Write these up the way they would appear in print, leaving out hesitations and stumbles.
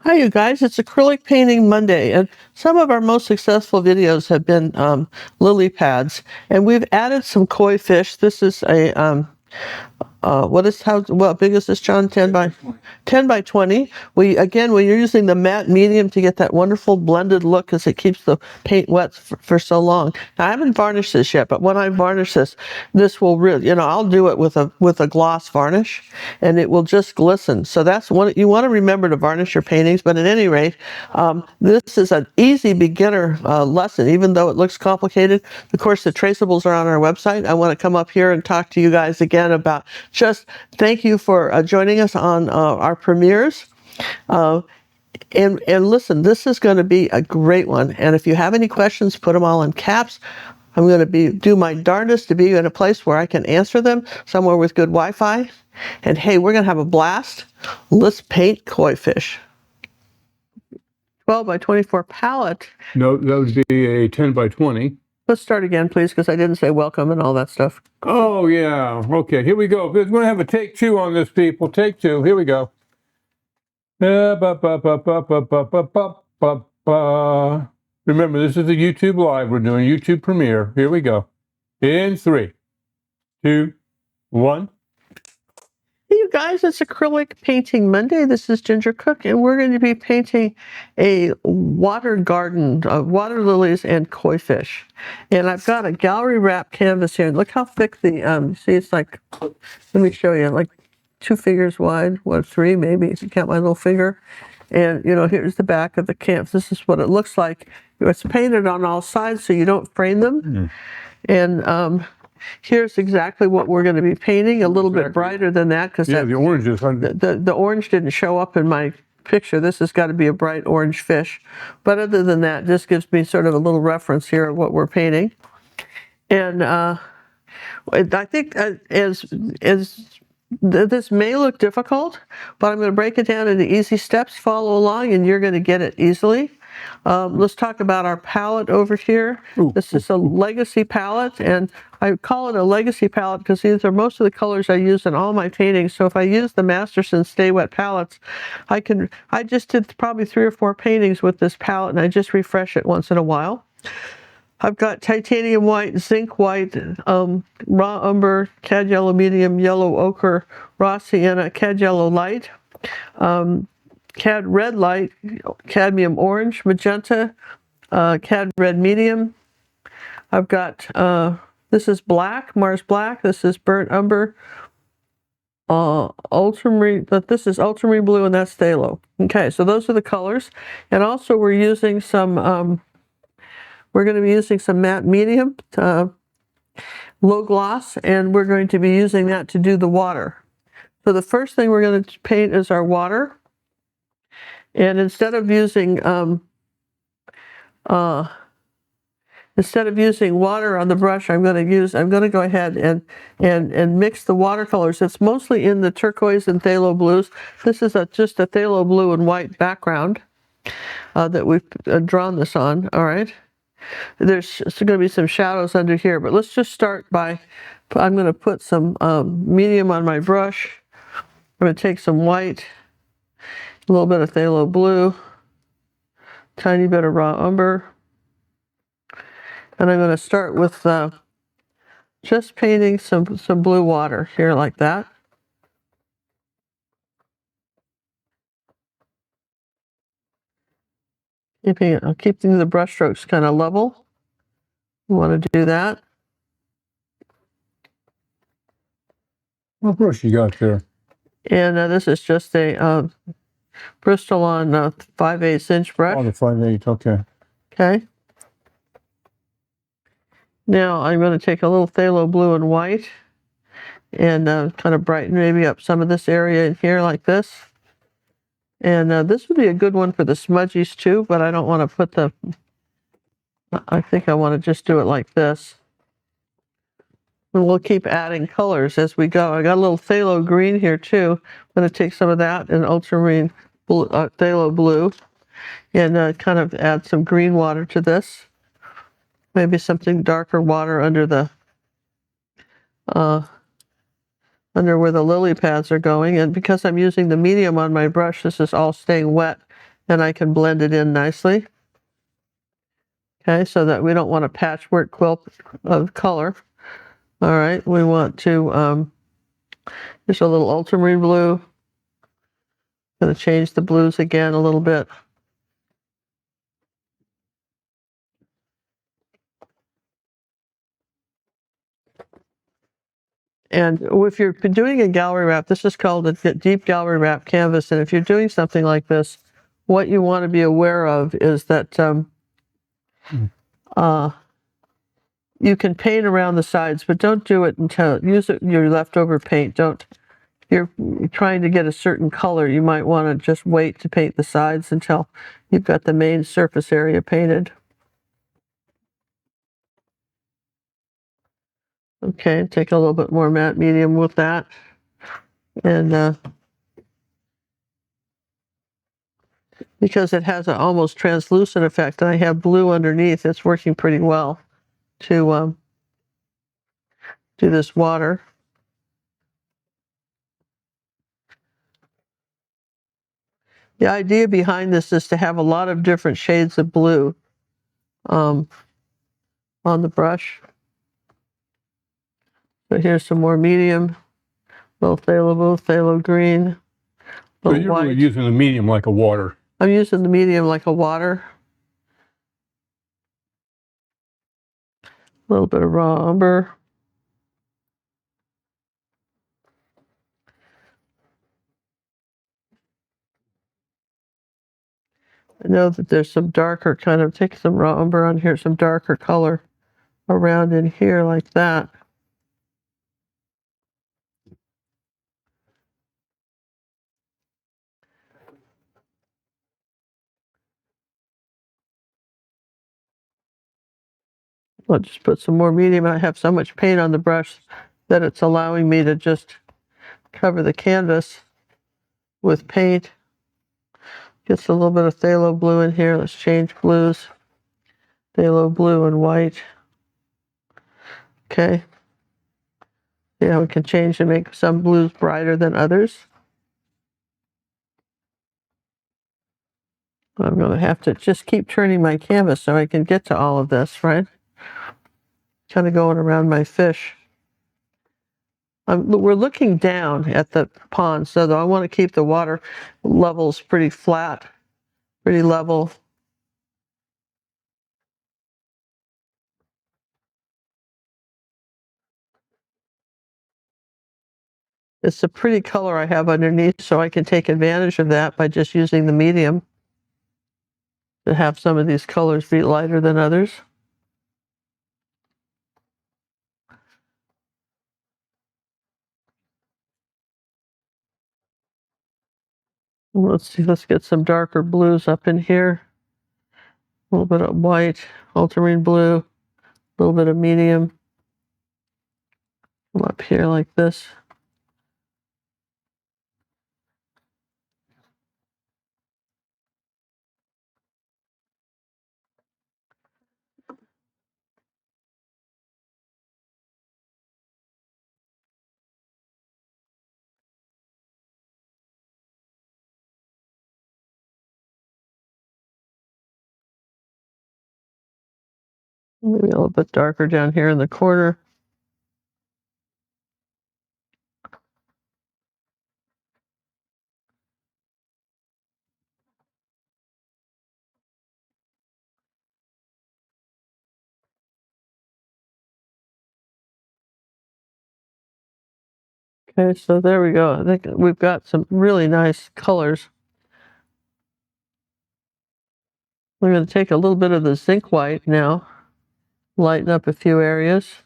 Hi, you guys. It's Acrylic Painting Monday, and some of our most successful videos have been lily pads, and we've added some koi fish. This is a what big is this, John? 10 by 20. When you're using the matte medium to get that wonderful blended look, because it keeps the paint wet for so long. Now, I haven't varnished this yet, but when I varnish this will really, I'll do it with a gloss varnish, and it will just glisten. So that's one you want to remember to varnish your paintings. But at any rate, this is an easy beginner lesson, even though it looks complicated. Of course, the traceables are on our website. I want to come up here and talk to you guys again about just thank you for joining us on our premieres. And listen, this is going to be a great one. And if you have any questions, put them all in caps. I'm going to do my darndest to be in a place where I can answer them, somewhere with good Wi-Fi. And hey, we're going to have a blast. Let's paint koi fish. 12 by 24 palette. No, that would be a 10 by 20. Let's start again, please, because I didn't say welcome and all that stuff. Oh, yeah. Okay, here we go. We're going to have a take two on this, people. Take two. Here we go. Remember, this is a YouTube Live. We're doing YouTube premiere. Here we go. In 3, 2, 1. Hey, you guys, it's Acrylic Painting Monday. This is Ginger Cook, and we're going to be painting a water garden of water lilies and koi fish. And I've got a gallery wrap canvas here. And look how thick the, see, it's like, let me show you, like 2 fingers wide, 3 maybe, if you count my little finger. And, here's the back of the canvas. This is what it looks like. It's painted on all sides so you don't frame them. And, here's exactly what we're going to be painting, a little bit brighter than that, because the orange is the orange didn't show up in my picture. This has got to be a bright orange fish. But other than that, this gives me sort of a little reference here of what we're painting. And I think as this may look difficult, but I'm going to break it down into easy steps. Follow along, and you're going to get it easily. Let's talk about our palette over here. This is a legacy palette, and I call it a legacy palette because these are most of the colors I use in all my paintings. So if I use the Masterson Stay Wet palettes, I just did probably 3 or 4 paintings with this palette, and I just refresh it once in a while. I've got titanium white, zinc white, raw umber, cad yellow medium, yellow ochre, raw sienna, cad yellow light, cad red light, cadmium orange, magenta, cad red medium. I've got, this is black, Mars black, this is burnt umber, ultramarine, but this is ultramarine blue, and that's phthalo. Okay, so those are the colors. And also we're using some, we're going to be using some matte medium, low gloss, and we're going to be using that to do the water. So the first thing we're going to paint is our water. And instead of using water on the brush, I'm going to go ahead and mix the watercolors. It's mostly in the turquoise and phthalo blues. This is just a phthalo blue and white background that we've drawn this on. All right. There's going to be some shadows under here, but let's just start by, I'm going to put some medium on my brush. I'm going to take some white, a little bit of phthalo blue, tiny bit of raw umber, and I'm going to start with just painting some blue water here like that. Keeping the brush strokes kind of level. You want to do that. What brush you got there? And this is just a Bristol on 5/8 inch brush. On the 5/8, okay. Okay. Now I'm going to take a little phthalo blue and white and kind of brighten maybe up some of this area in here like this. And this would be a good one for the smudgies too, but I don't want to put I think I want to just do it like this. And we'll keep adding colors as we go. I got a little phthalo green here too. I'm going to take some of that and ultramarine blue, phthalo blue, and kind of add some green water to this. Maybe something darker water under the under where the lily pads are going. And because I'm using the medium on my brush, this is all staying wet and I can blend it in nicely. Okay, so that we don't want a patchwork quilt of color. All right, we want to, just a little ultramarine blue. Going to change the blues again a little bit. And if you're doing a gallery wrap, this is called a deep gallery wrap canvas. And if you're doing something like this, what you want to be aware of is that you can paint around the sides, but don't do it until use your leftover paint. Don't. If you're trying to get a certain color, you might want to just wait to paint the sides until you've got the main surface area painted. Okay, take a little bit more matte medium with that. And because it has an almost translucent effect, and I have blue underneath, it's working pretty well to do this water. The idea behind this is to have a lot of different shades of blue on the brush. So here's some more medium, little phthalo blue, phthalo green, So little you're white. really using the medium like a water. I'm using the medium like a water. A little bit of raw umber. I know that there's some darker kind of, take some raw umber on here, some darker color around in here like that. I'll just put some more medium. I have so much paint on the brush that it's allowing me to just cover the canvas with paint. Just a little bit of phthalo blue in here. Let's change blues. Phthalo blue and white. Okay. Yeah, we can change to make some blues brighter than others. I'm going to have to just keep turning my canvas so I can get to all of this, right? Kind of going around my fish. We're looking down at the pond, so I want to keep the water levels pretty flat, pretty level. It's a pretty color I have underneath, so I can take advantage of that by just using the medium to have some of these colors be lighter than others. Let's see, let's get some darker blues up in here. A little bit of white, ultramarine blue, a little bit of medium. Come up here like this. Maybe a little bit darker down here in the corner. Okay, so there we go. I think we've got some really nice colors. We're going to take a little bit of the zinc white now, lighten up a few areas.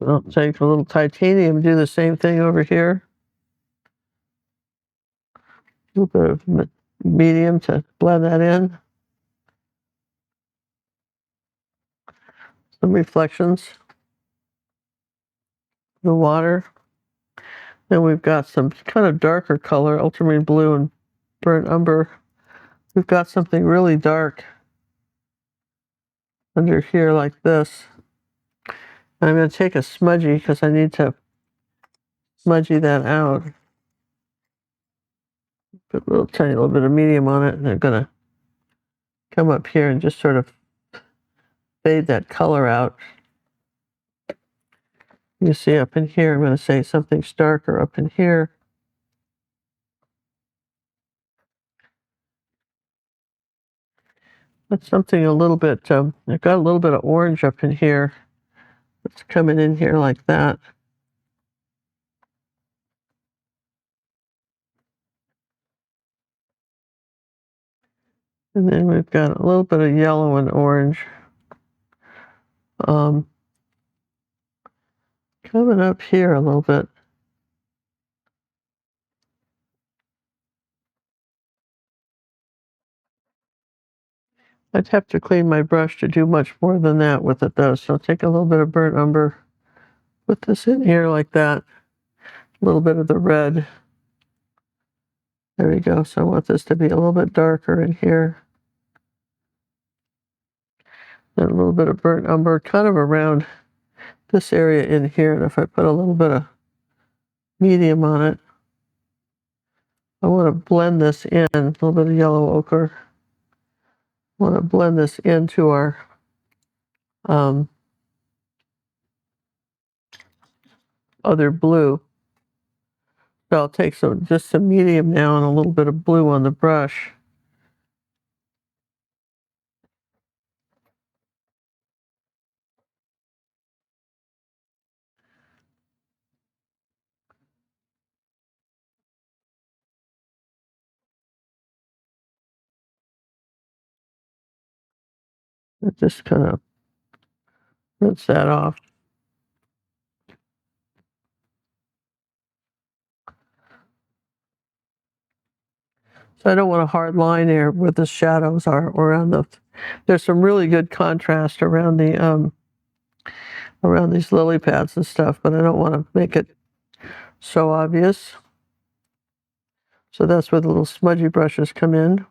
I'll take a little titanium, do the same thing over here. A little bit of medium to blend that in. Some reflections. The water. Then we've got some kind of darker color, ultramarine blue and burnt umber. We've got something really dark under here like this. And I'm going to take a smudgy because I need to smudgy that out. Put a little tiny little bit of medium on it, and I'm going to come up here and just sort of fade that color out. You see up in here, I'm going to say something darker up in here. That's something a little bit, I've got a little bit of orange up in here. It's coming in here like that. And then we've got a little bit of yellow and orange coming up here a little bit. I'd have to clean my brush to do much more than that with it though. So I'll take a little bit of burnt umber, put this in here like that. A little bit of the red. There we go. So I want this to be a little bit darker in here. And a little bit of burnt umber kind of around this area in here. And if I put a little bit of medium on it, I want to blend this in, a little bit of yellow ochre. I want to blend this into our other blue. So I'll take just some medium now and a little bit of blue on the brush. It just kind of rinse that off. So I don't want a hard line there where the shadows are around there's some really good contrast around around these lily pads and stuff, but I don't want to make it so obvious. So that's where the little smudgy brushes come in.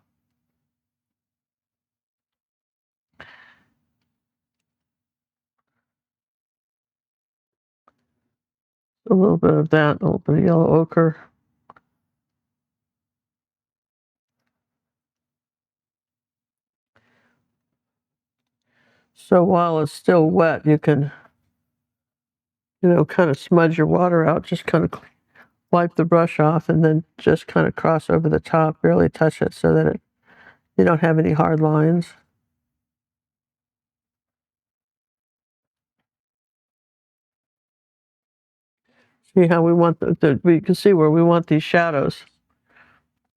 A little bit of that, a little bit of yellow ochre. So while it's still wet, you can, kind of smudge your water out, just kind of wipe the brush off and then just kind of cross over the top, barely touch it so that you don't have any hard lines. See how we want we can see where we want these shadows.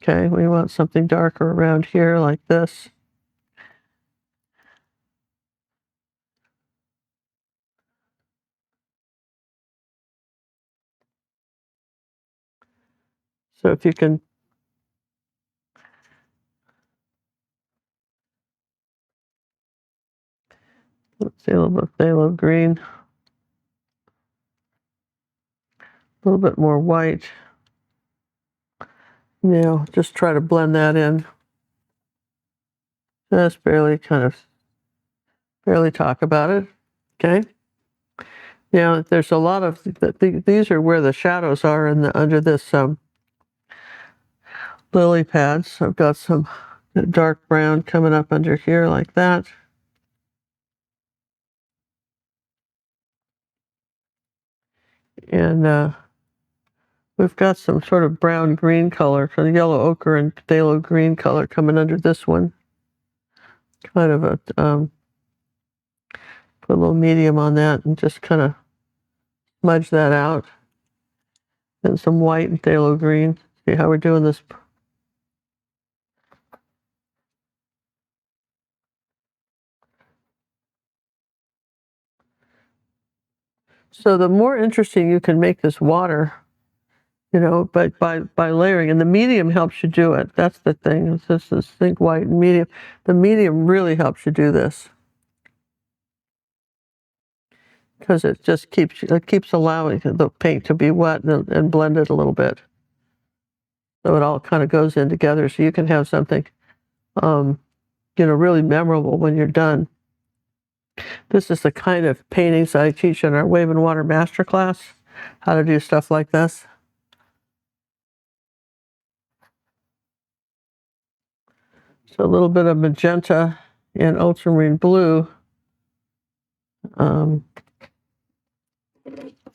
Okay, we want something darker around here like this. So if you can, let's see, a little bit of phthalo green, a little bit more white. Now just try to blend that in. Just barely talk about it. Okay. Now there's a lot of these are where the shadows are under this lily pads. I've got some dark brown coming up under here like that. And we've got some sort of brown green color, so the yellow ochre and phthalo green color coming under this one. Kind of a put a little medium on that and just kind of smudge that out. And some white and phthalo green. See how we're doing this. So the more interesting you can make this water, but by layering, and the medium helps you do it. That's the thing. It's just this think white and medium. The medium really helps you do this. because it just keeps allowing the paint to be wet and blended a little bit. So it all kind of goes in together, so you can have something, really memorable when you're done. This is the kind of paintings I teach in our Wave and Water Masterclass, how to do stuff like this. So a little bit of magenta and ultramarine blue.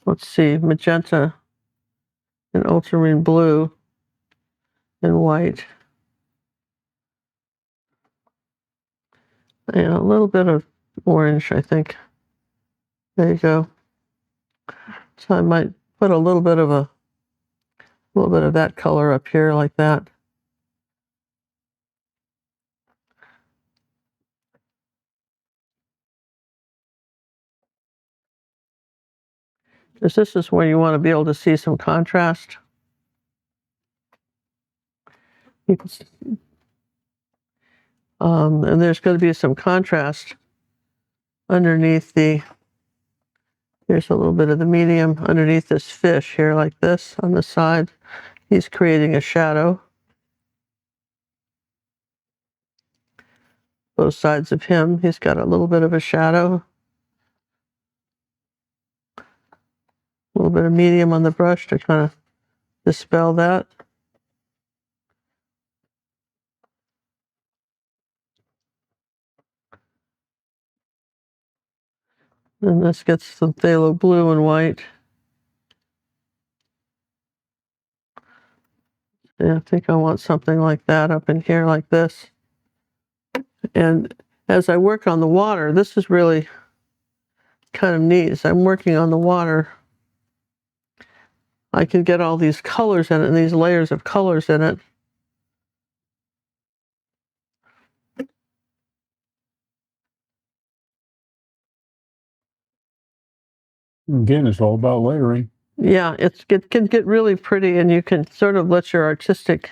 Let's see, magenta and ultramarine blue and white. And a little bit of orange, I think. There you go. So I might put a little bit of that color up here like that. Because this is where you want to be able to see some contrast. You can see, and there's going to be some contrast underneath here's a little bit of the medium underneath this fish here like this on the side. He's creating a shadow. Both sides of him, he's got a little bit of a shadow. A little bit of medium on the brush to kind of dispel that. And this gets some phthalo blue and white. Yeah, I think I want something like that up in here like this. And as I work on the water, this is really kind of neat. As I'm working on the water, I can get all these colors in it and these layers of colors in it. Again, it's all about layering. Yeah, it can get really pretty, and you can sort of let your artistic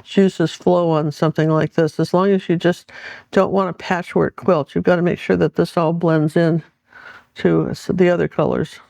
juices flow on something like this. As long as you just don't want a patchwork quilt, you've got to make sure that this all blends in to the other colors.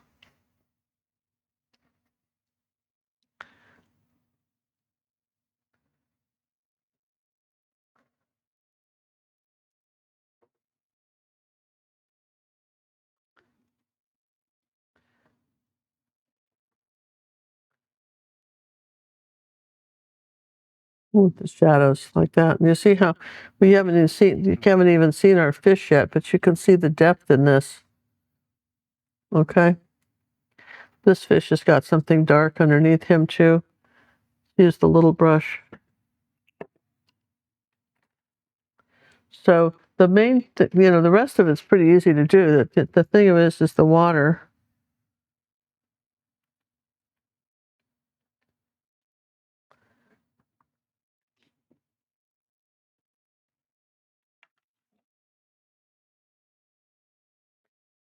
With the shadows like that. And you see how you haven't even seen our fish yet, but you can see the depth in this. Okay. This fish has got something dark underneath him too. Use the little brush. So the the rest of it's pretty easy to do. The thing of it is the water.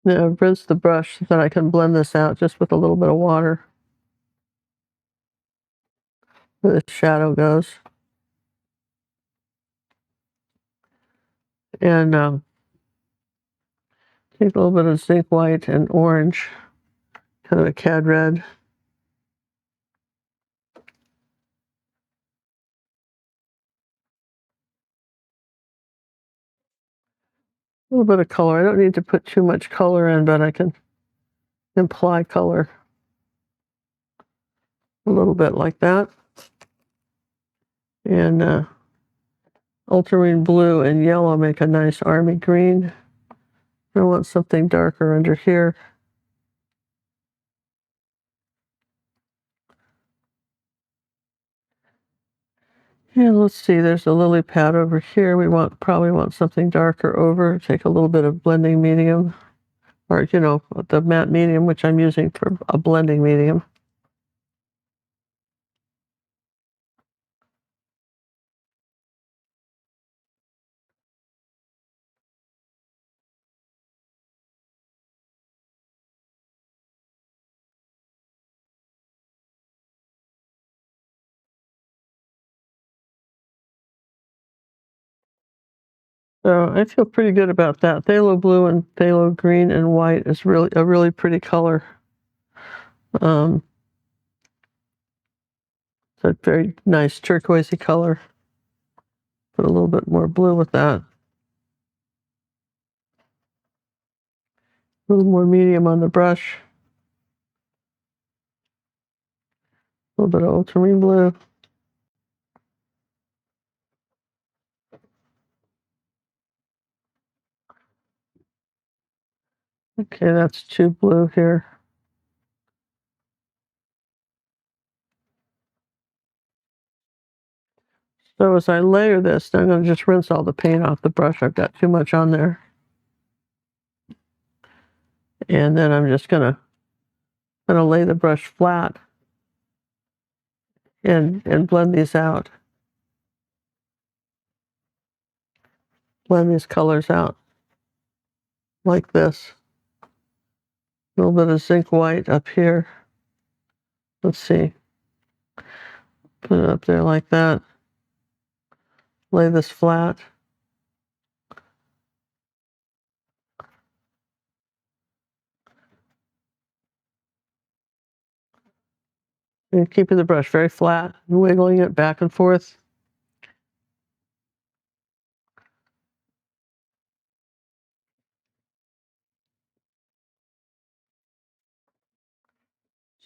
Rinse the brush so that I can blend this out just with a little bit of water. Where the shadow goes. And take a little bit of zinc white and orange, kind of a cad red. A little bit of color. I don't need to put too much color in, but I can imply color a little bit like that. And ultramarine blue and yellow make a nice army green. I want something darker under here. And let's see, there's a lily pad over here. We probably want something darker over. Take a little bit of blending medium, or the matte medium, which I'm using for a blending medium. So I feel pretty good about that. Phthalo blue and phthalo green and white is really a really pretty color. It's a very nice turquoisey color. Put a little bit more blue with that. A little more medium on the brush. A little bit of ultramarine blue. Okay, that's too blue here. So as I layer this, I'm going to just rinse all the paint off the brush. I've got too much on there. And then I'm just going to lay the brush flat and blend these out. Blend these colors out like this. A little bit of zinc white up here. Let's see. Put it up there like that. Lay this flat. And keeping the brush very flat, wiggling it back and forth.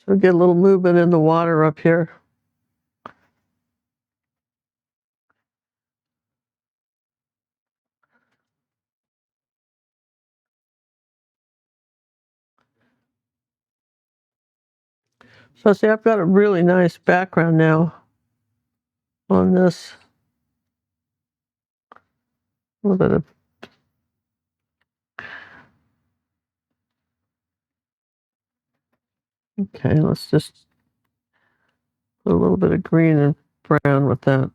So get a little movement in the water up here. So see, I've got a really nice background now on this. A little bit of okay, let's just put a little bit of green and brown with that.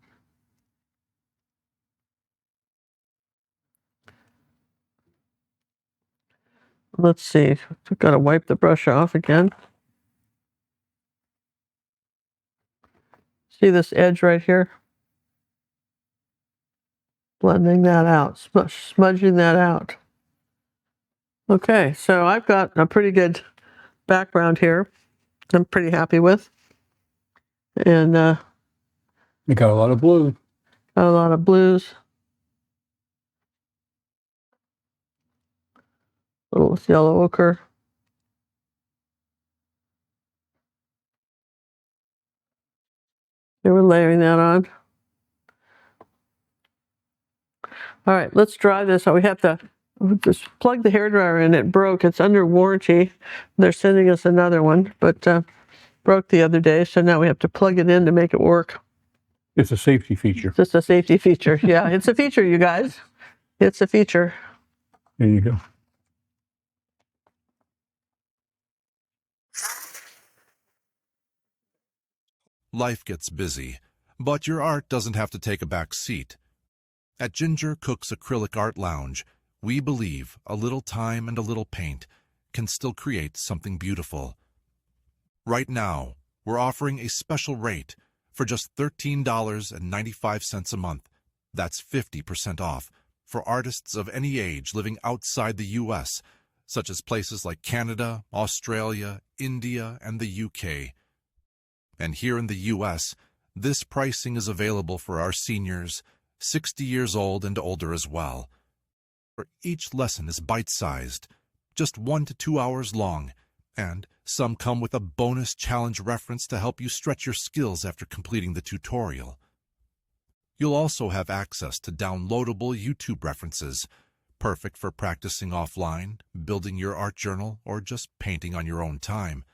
Let's see. I've got to wipe the brush off again. See this edge right here? Blending that out, smudging that out. Okay, so I've got a pretty good background here. I'm pretty happy with. And You got a lot of blue. got a lot of blues. A little yellow ochre. And we're layering that on. All right, let's dry this. So we have to just plug the hairdryer in. It broke. It's under warranty. They're sending us another one, but broke the other day. So now we have to plug it in to make it work. It's a safety feature. It's just a safety feature. Yeah, it's a feature, you guys. It's a feature. There you go. Life gets busy, but your art doesn't have to take a back seat. At Ginger Cook's Acrylic Art Lounge, we believe a little time and a little paint can still create something beautiful. Right now, we're offering a special rate for just $13.95 a month. That's 50% off for artists of any age living outside the U.S., such as places like Canada, Australia, India, and the UK. And here in the U.S., this pricing is available for our seniors, 60 years old and older as well. For each lesson is bite-sized, just 1 to 2 hours long, and some come with a bonus challenge reference to help you stretch your skills after completing the tutorial. You'll also have access to downloadable YouTube references, perfect for practicing offline, building your art journal, or just painting on your own time.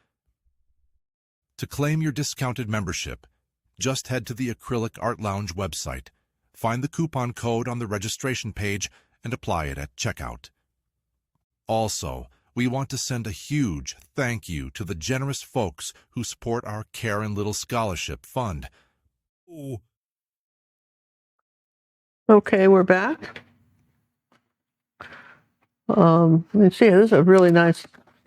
To claim your discounted membership, just head to the Acrylic Art Lounge website, find the coupon code on the registration page, and apply it at checkout. Also, we want to send a huge thank you to the generous folks who support our Karen Little Scholarship Fund. Ooh. Okay, we're back. Let me see. This is a really nice.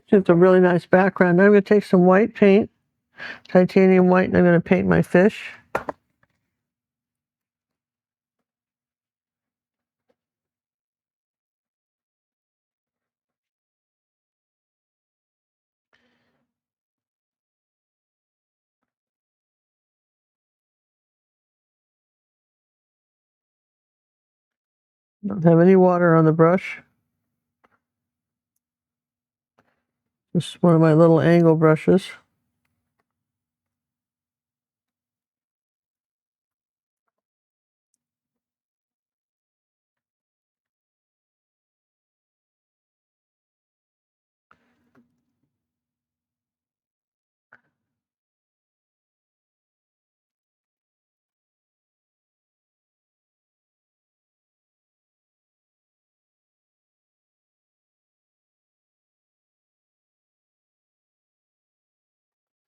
It's a really nice background. Now I'm going to take some white paint, titanium white, and I'm going to paint my fish. Don't have any water on the brush. This is one of my little angle brushes.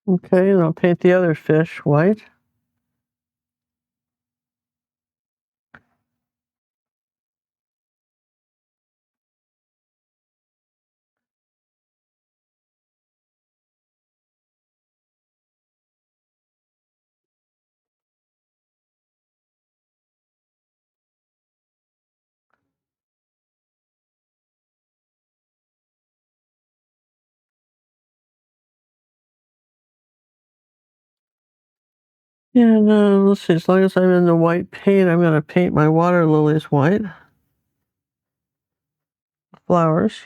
Okay, and I'll paint the other fish white. And let's see, as long as I'm in the white paint, I'm going to paint my water lilies white. Flowers.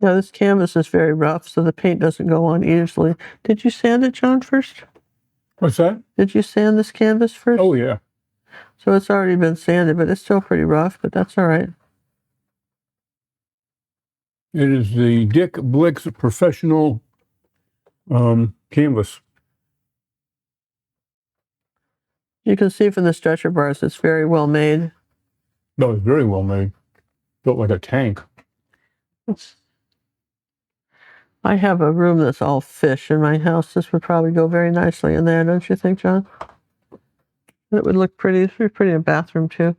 Now this canvas is very rough, so the paint doesn't go on easily. Did you sand it, John, first? What's that? Did you sand this canvas first? Oh, yeah. So it's already been sanded, but it's still pretty rough, but that's all right. It is the Dick Blix Professional canvas. You can see from the stretcher bars, it's very well made. No, it's very well made. Built like a tank. I have a room that's all fish in my house. This would probably go very nicely in there, don't you think, John? It would look pretty. It would be pretty in a bathroom, too.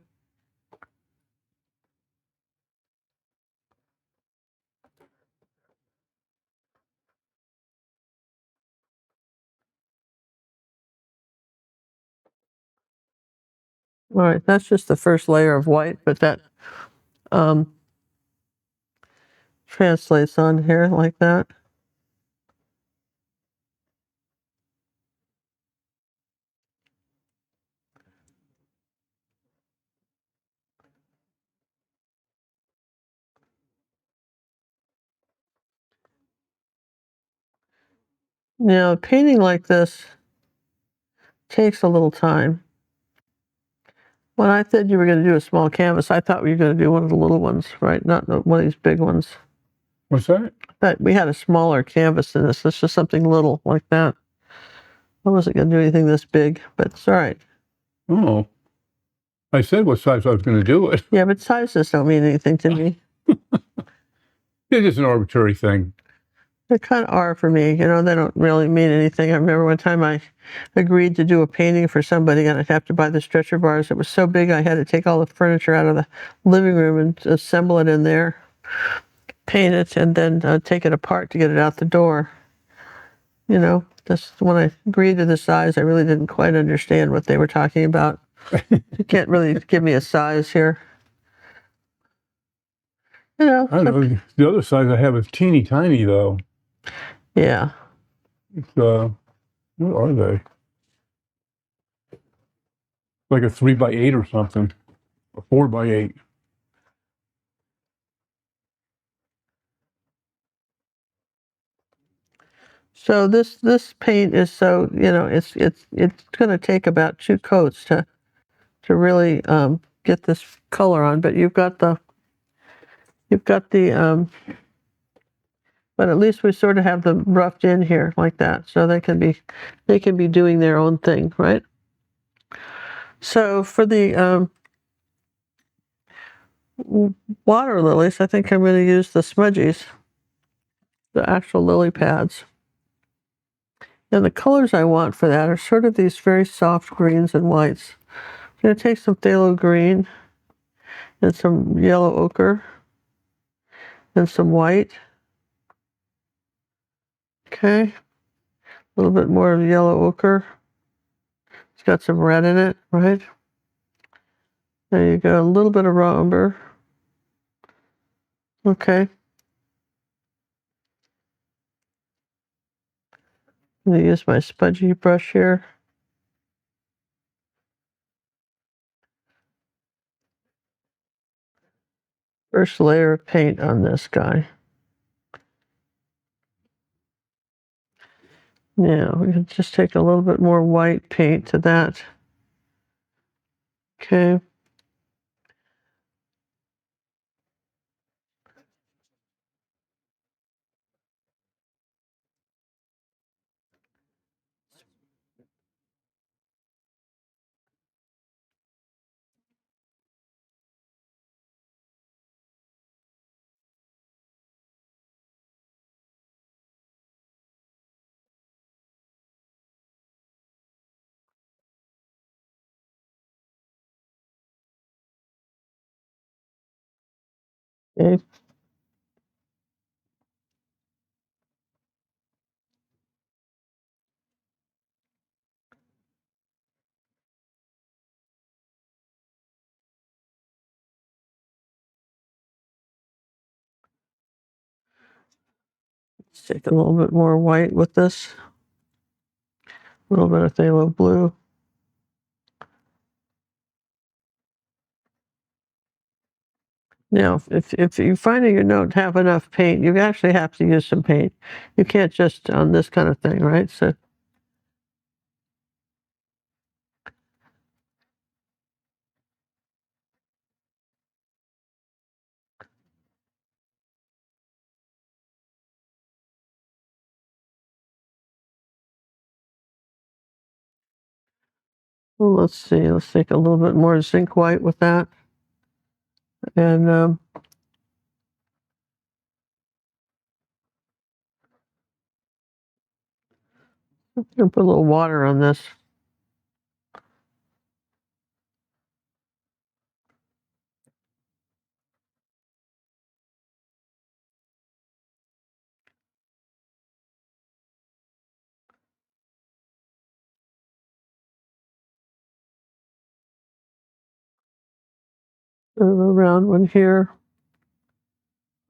All right, that's just the first layer of white, but that translates on here like that. Now, painting like this takes a little time. When I said you were going to do a small canvas, I thought we were going to do one of the little ones, right? Not one of these big ones. What's that? But we had a smaller canvas than this. It's just something little like that. I wasn't going to do anything this big, but it's all right. Oh. I said what size I was going to do it. Yeah, but sizes don't mean anything to me. It's just an arbitrary thing. They kind of are for me. You know, they don't really mean anything. I remember one time I agreed to do a painting for somebody and I'd have to buy the stretcher bars. It was so big I had to take all the furniture out of the living room and assemble it in there, paint it, and then take it apart to get it out the door. You know, just when I agreed to the size, I really didn't quite understand what they were talking about. You can't really give me a size here. You know, I don't know. The other size I have is teeny tiny, though. yeah. It's, what are they? Like a 3x8 or something. A 4x8. So this paint is so, you know, it's going to take about 2 coats to really get this color on. But you've got the but at least we sort of have them roughed in here like that, so they can be doing their own thing, right? So for the water lilies, I think I'm going to use the smudgies, the actual lily pads. And the colors I want for that are sort of these very soft greens and whites. I'm going to take some phthalo green and some yellow ochre and some white. Okay, a little bit more of yellow ochre. It's got some red in it, right? There you go, a little bit of raw umber. Okay. I'm going to use my smudgy brush here. First layer of paint on this guy. Now we can just take a little bit more white paint to that. Okay. Okay. Let's take a little bit more white with this. A little bit of phthalo blue. Now, if you're finding you don't have enough paint, you actually have to use some paint. You can't just on this kind of thing, right? So, well, let's see. Let's take a little bit more zinc white with that, and I'm gonna put a little water on this. Around one here.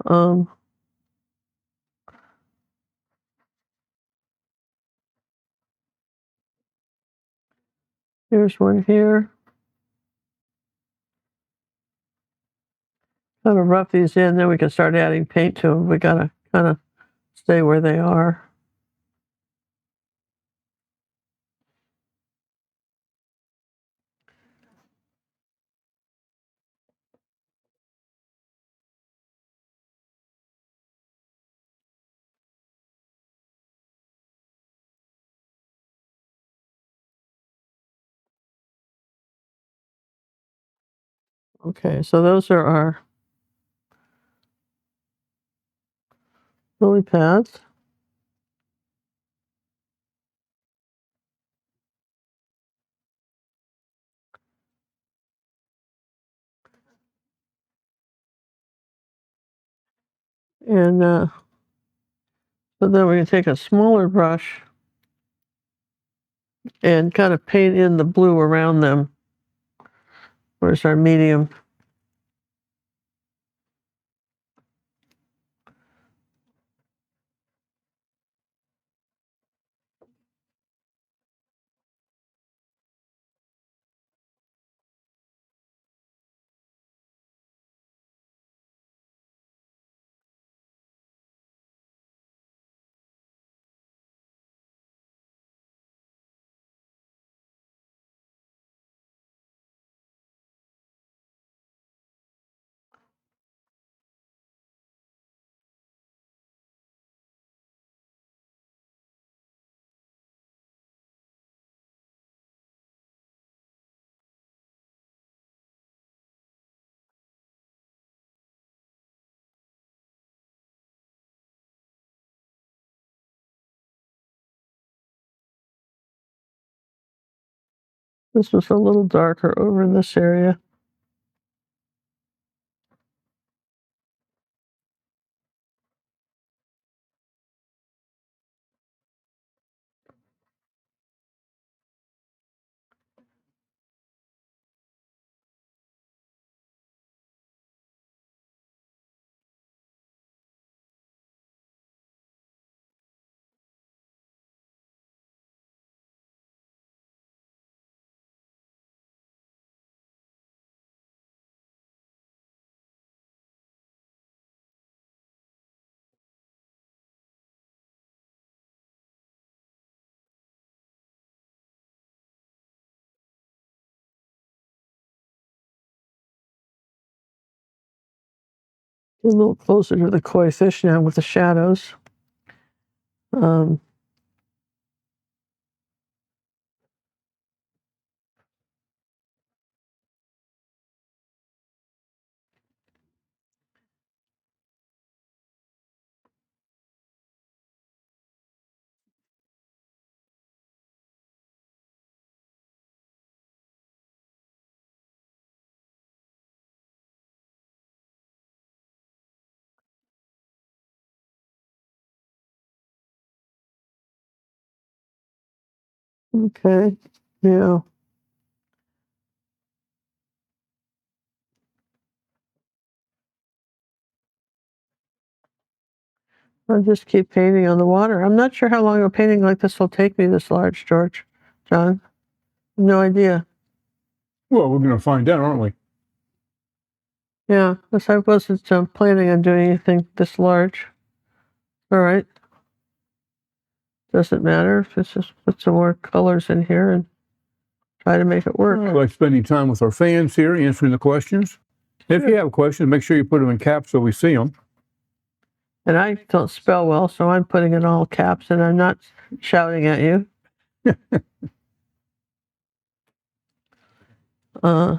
Um, Here's one here. Kind of rough these in, then we can start adding paint to them. We gotta kind of stay where they are. Okay, so those are our lily pads. And so then we can take a smaller brush and kind of paint in the blue around them. Where's our medium? This was a little darker over in this area. Get a little closer to the koi fish now with the shadows. Okay, yeah. I'll just keep painting on the water. I'm not sure how long a painting like this will take me this large, John. No idea. Well, we're going to find out, aren't we? Yeah, because I wasn't planning on doing anything this large. All right. Doesn't matter. Let's just put some more colors in here and try to make it work. I like spending time with our fans here, answering the questions. If you have questions, make sure you put them in caps so we see them. And I don't spell well, so I'm putting in all caps and I'm not shouting at you. uh,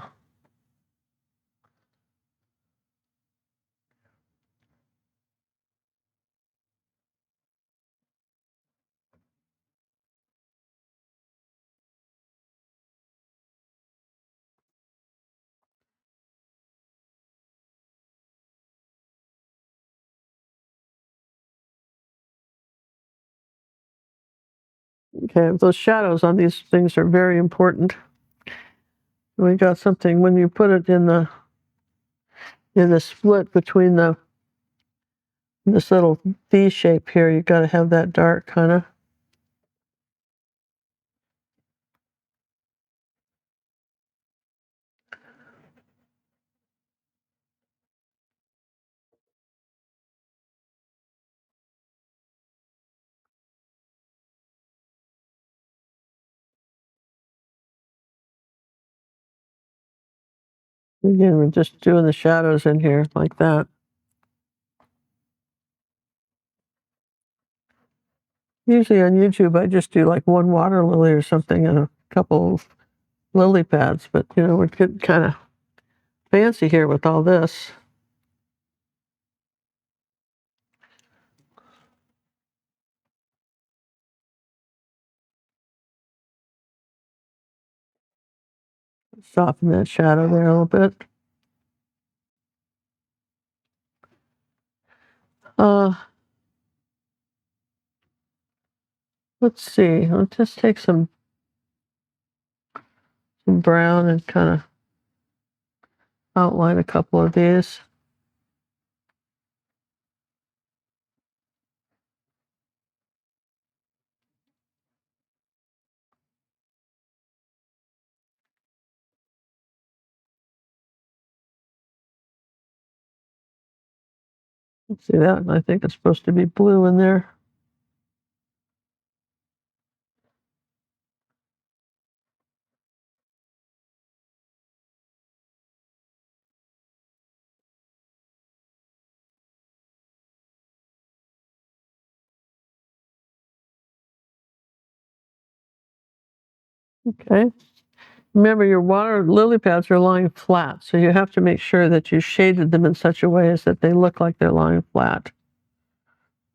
okay, those shadows on these things are very important. We got something when you put it in the split between this little V shape here. You got to have that dark kind of. Again, we're just doing the shadows in here like that. Usually on YouTube, I just do like one water lily or something and a couple of lily pads, but you know, we're getting kind of fancy here with all this. Soften that shadow there a little bit. Let's see. I'll just take some brown and kind of outline a couple of these. See that? I think it's supposed to be blue in there. Okay. Remember, your water lily pads are lying flat, so you have to make sure that you shaded them in such a way as that they look like they're lying flat.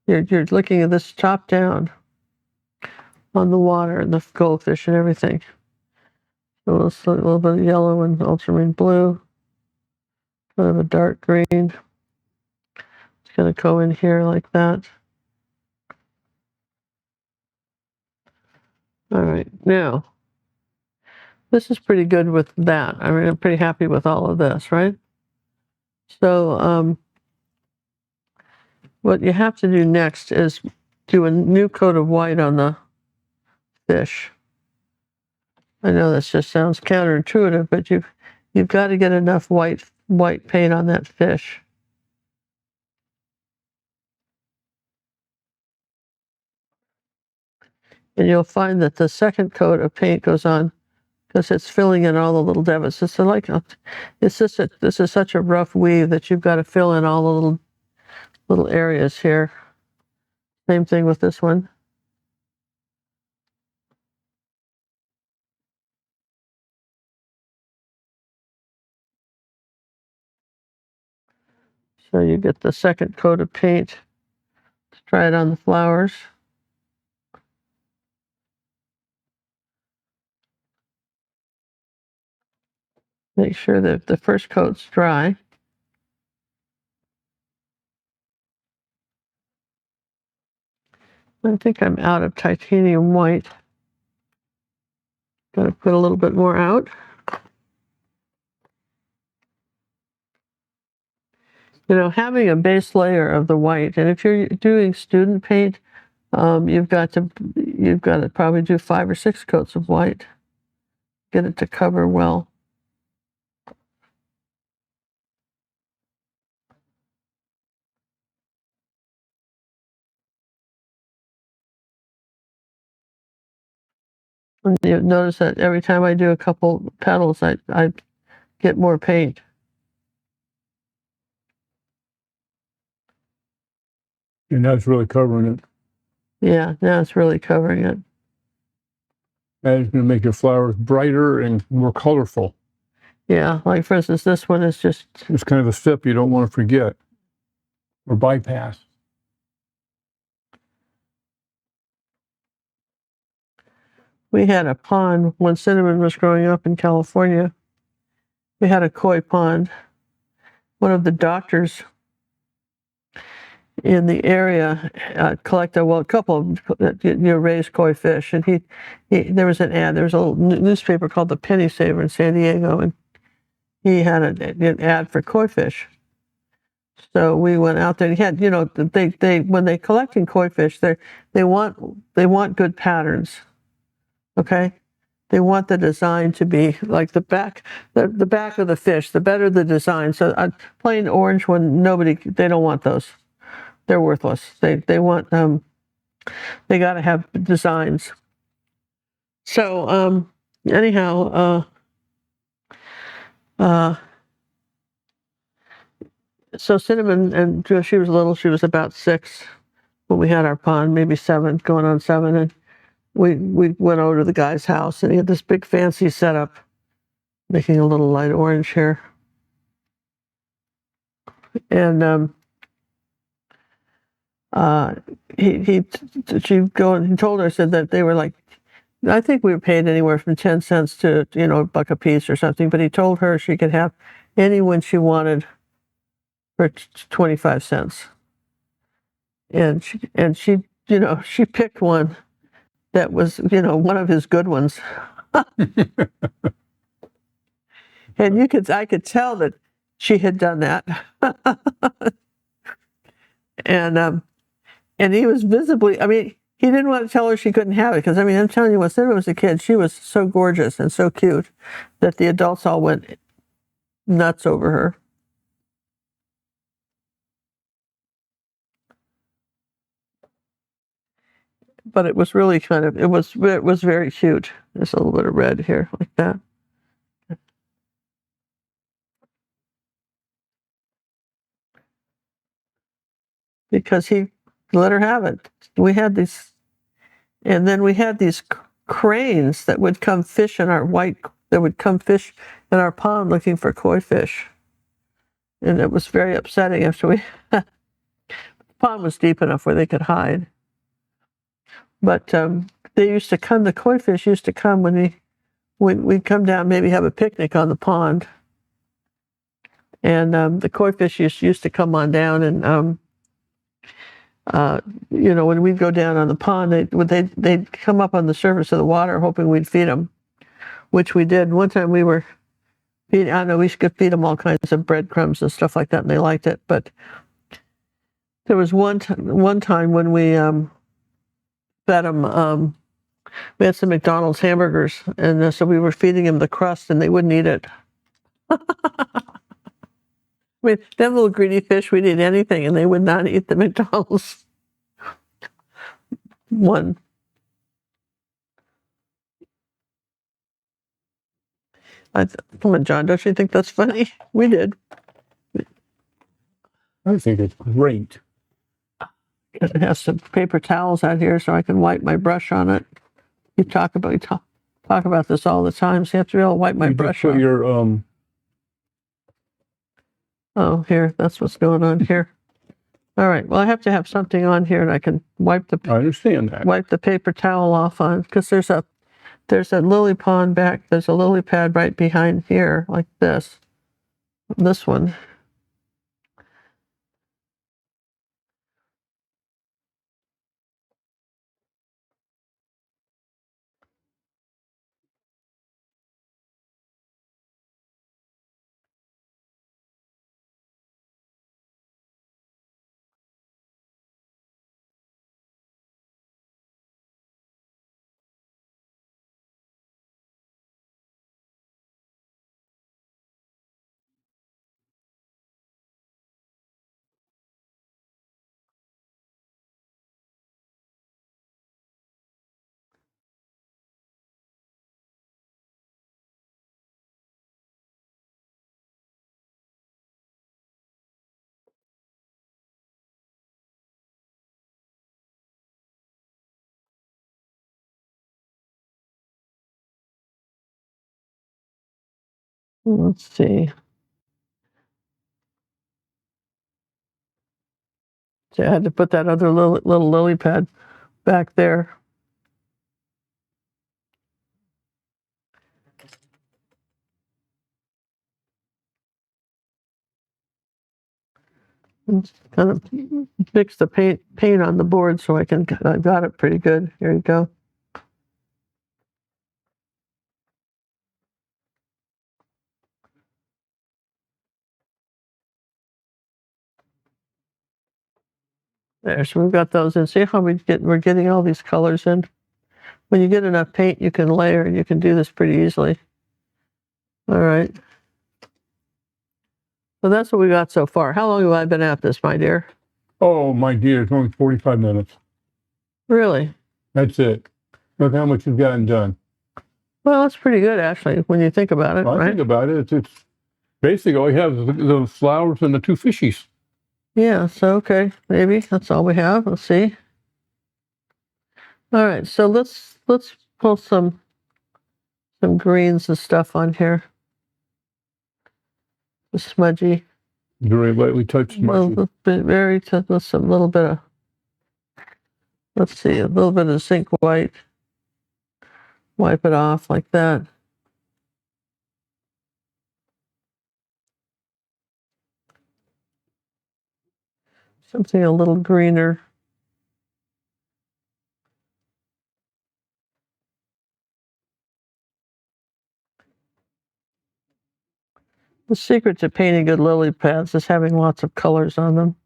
You're looking at this top down on the water and the goldfish and everything. So a little bit of yellow and ultramarine blue, kind of a dark green. It's going to go in here like that. All right, now this is pretty good with that. I mean, I'm pretty happy with all of this, right? So what you have to do next is do a new coat of white on the fish. I know this just sounds counterintuitive, but you've got to get enough white paint on that fish. And you'll find that the second coat of paint goes on because it's filling in all the little divots. It's like this is such a rough weave that you've got to fill in all the little areas here. Same thing with this one. So you get the second coat of paint. Let's try it on the flowers. Make sure that the first coat's dry. I think I'm out of titanium white. Got to put a little bit more out. You know, having a base layer of the white, and if you're doing student paint, you've got to probably do 5 or 6 coats of white. Get it to cover well. And you notice that every time I do a couple petals, I get more paint. And that's really covering it. Yeah, now it's really covering it. And it's going to make your flowers brighter and more colorful. Yeah, like for instance, this one is just... It's kind of a step you don't want to forget or bypass. We had a pond when Cinnamon was growing up in California. We had a koi pond. One of the doctors in the area collected, well, a couple of raised koi fish, and there was an ad. There was a little newspaper called the Penny Saver in San Diego, and he had an ad for koi fish. So we went out there. And he had, you know, they when they collecting koi fish, they want good patterns. Okay, they want the design to be like the back of the fish. The better the design. So a plain orange one, they don't want those. They're worthless. They want they got to have designs. So anyhow, so Cinnamon, and she was little. She was about 6 when we had our pond, maybe 7, going on 7, and we went over to the guy's house, and he had this big fancy setup, making a little light orange here, and he told her, said that they were like, I think we were paid anywhere from 10 cents to, you know, $1 a piece or something, but he told her she could have any one she wanted for 25 cents. And she, you know, she picked one that was, you know, one of his good ones. And I could tell that she had done that. And he was visibly, I mean, he didn't want to tell her she couldn't have it, because, I mean, I'm telling you, when Cinnamon was a kid, she was so gorgeous and so cute that the adults all went nuts over her. But it was really it was very cute. There's a little bit of red here, like that. Because he let her have it. We had these, and then we had these cranes that would come fish in our pond looking for koi fish. And it was very upsetting after the pond was deep enough where they could hide. But the koi fish used to come when we'd come down, maybe have a picnic on the pond. And the koi fish used to come on down, and you know, when we'd go down on the pond, they'd come up on the surface of the water hoping we'd feed them, which we did. One time we were feeding, I don't know, we could feed them all kinds of breadcrumbs and stuff like that, and they liked it. But there was one time when we fed them, we had some McDonald's hamburgers, and so we were feeding them the crust, and they wouldn't eat it. I mean, them little greedy fish would eat anything, and they would not eat the McDonald's one. Come on, John, don't you think that's funny? We did. I think it's great. It has some paper towels out here so I can wipe my brush on it. You talk about this all the time, so you have to be able to wipe my You brush just put on. your Oh, here, that's what's going on here. All right, well, I have to have something on here and I can wipe I understand that. the paper towel off on, because there's a lily pond back, there's a lily pad right behind here, like this one. Let's see. So I had to put that other little lily pad back there. And kind of mix the paint on the board so I got it pretty good. Here you go. There, so we've got those in. See how we're getting all these colors in? When you get enough paint, you can layer, and you can do this pretty easily. All right. So that's what we got so far. How long have I been at this, my dear? Oh, my dear, it's only 45 minutes. Really? That's it. Look how much you've gotten done. Well, that's pretty good, actually, when you think about it, Well, I right? think about it. It's basically all you have is the flowers and the two fishies. Yeah, so okay, maybe that's all we have. Let's see. All right, so let's pull some greens and stuff on here. The smudgy. Very lightly touched smudgy. Little bit, with some little bit of, let's see, a little bit of zinc white. Wipe it off like that. Something a little greener. The secret to painting good lily pads is having lots of colors on them.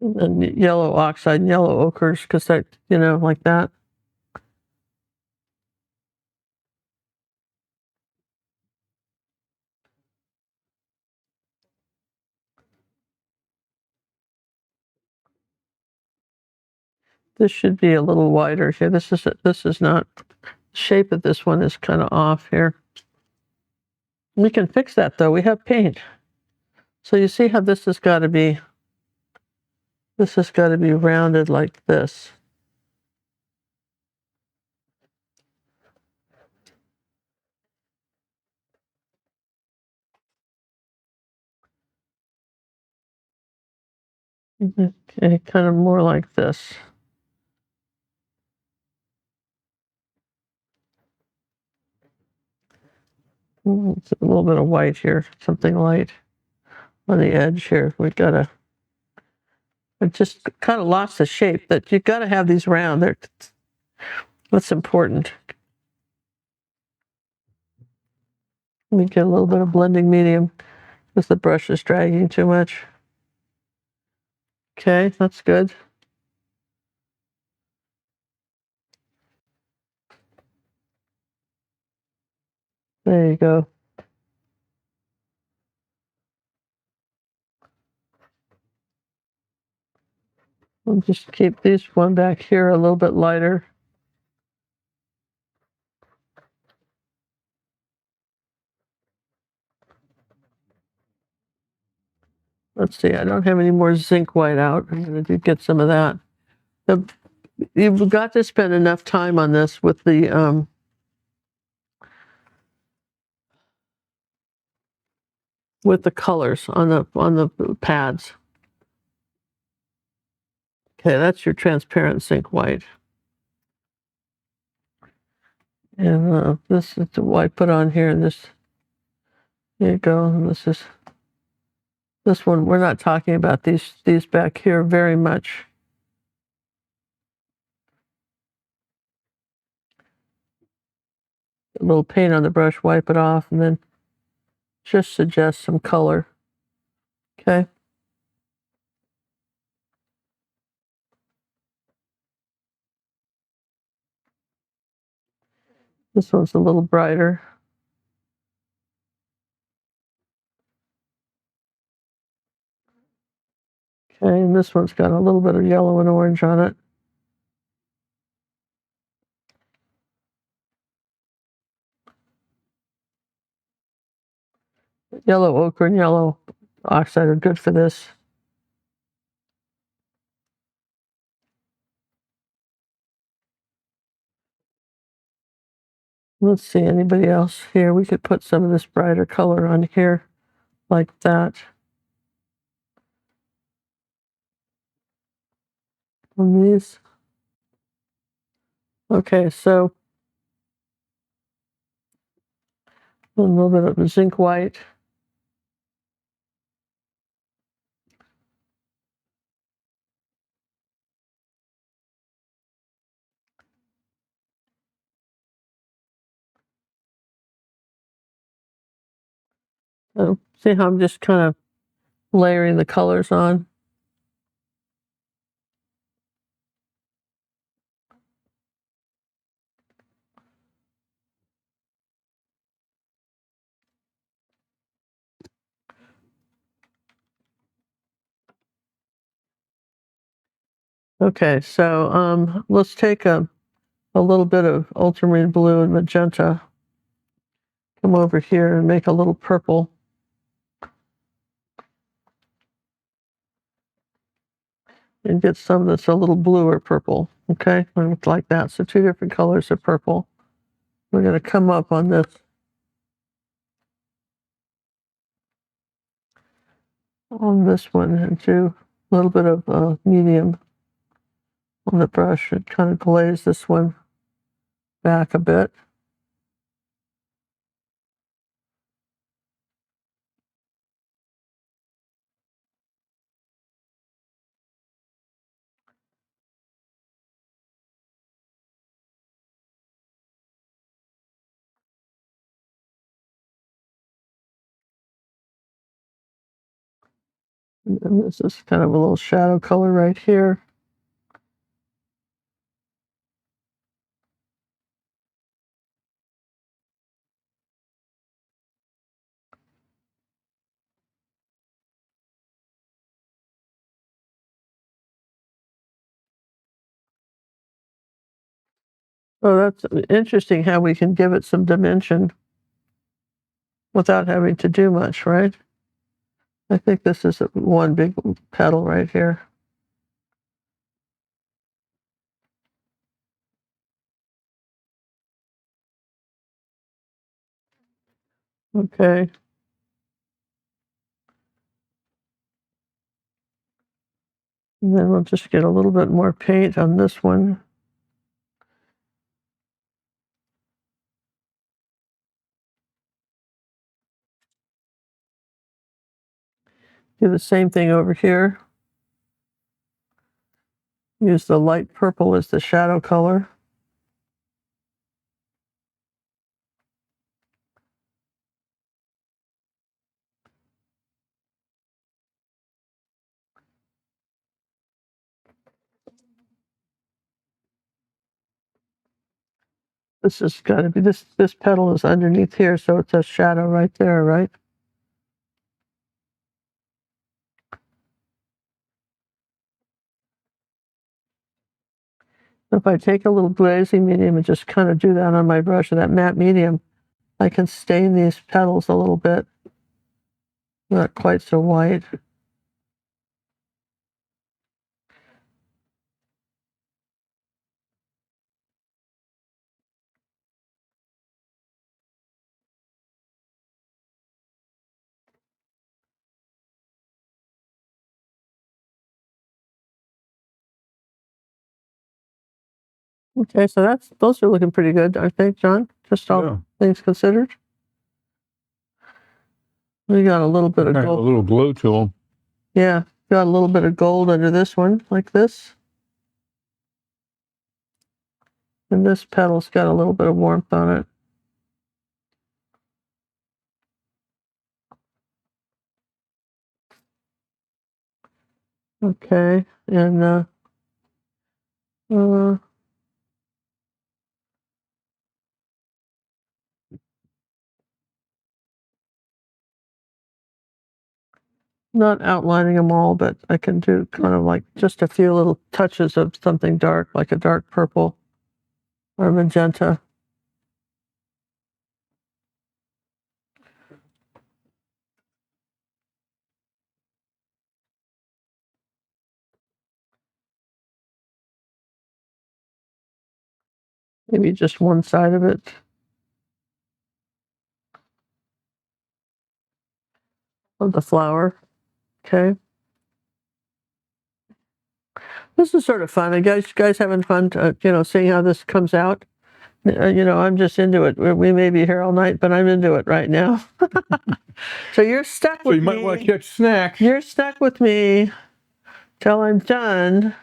And yellow oxide and yellow ochres, because that, like that. This should be a little wider here. This is not, the shape of this one is kind of off here. We can fix that though. We have paint. So you see how this has got to be rounded like this. Okay, kind of more like this. It's a little bit of white here, something light on the edge here. We've got to, it just kind of lost the shape. That you've got to have these round. That's important. Let me get a little bit of blending medium because the brush is dragging too much. Okay, that's good. There you go. I'll just keep this one back here a little bit lighter. Let's see, I don't have any more zinc white out. I'm going to get some of that. You've got to spend enough time on this with the colors on the pads. Okay, that's your transparent zinc white. And this is the white put on here, and this, here you go. And this one, we're not talking about these back here very much. A little paint on the brush, wipe it off, and then just suggest some color. Okay. This one's a little brighter. Okay, and this one's got a little bit of yellow and orange on it. Yellow ochre and yellow oxide are good for this. Let's see, anybody else here? We could put some of this brighter color on here, like that. On these. Okay, so a little bit of zinc white. See how I'm just kind of layering the colors on? Okay, so let's take a little bit of ultramarine blue and magenta. Come over here and make a little purple. And get some that's a little blue or purple. Okay, like that. So two different colors of purple. We're going to come up on this. On this one and do a little bit of medium on the brush and kind of glaze this one back a bit. And this is kind of a little shadow color right here. Oh, that's interesting how we can give it some dimension without having to do much, right? I think this is one big petal right here. Okay. And then we'll just get a little bit more paint on this one. Do the same thing over here. Use the light purple as the shadow color. This has got to be, this petal is underneath here, so it's a shadow right there, right? If I take a little glazy medium and just kind of do that on my brush, or that matte medium, I can stain these petals a little bit. Not quite so white. Okay, so those are looking pretty good, I think, John. Just all things considered. We got a little bit of gold. A little glow to them. Yeah, got a little bit of gold under this one, like this. And this petal's got a little bit of warmth on it. Okay, and not outlining them all, but I can do kind of like just a few little touches of something dark, like a dark purple or magenta. Maybe just one side of it. Of the flower. Okay. This is sort of fun. And guys having fun, seeing how this comes out. I'm just into it. We may be here all night, but I'm into it right now. So you're stuck with me. So you might want to catch snacks. You're stuck with me till I'm done.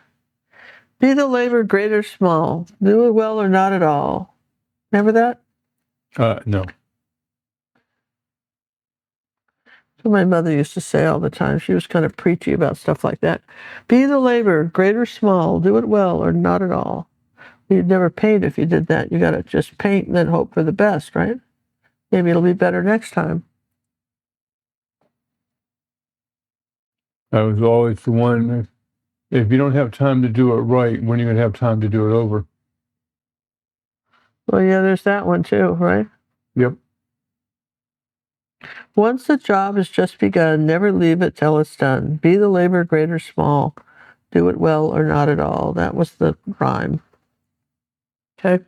Be the labor great or small. Do it well or not at all. Remember that? No. So my mother used to say all the time. She was kind of preachy about stuff like that. Be the labor, great or small. Do it well or not at all. You'd never paint if you did that. You got to just paint and then hope for the best, right? Maybe it'll be better next time. I was always the one, if you don't have time to do it right, when are you going to have time to do it over? Well, yeah, there's that one too, right? Yep. Once the job has just begun, never leave it till it's done. Be the labor great or small. Do it well or not at all. That was the rhyme. Okay.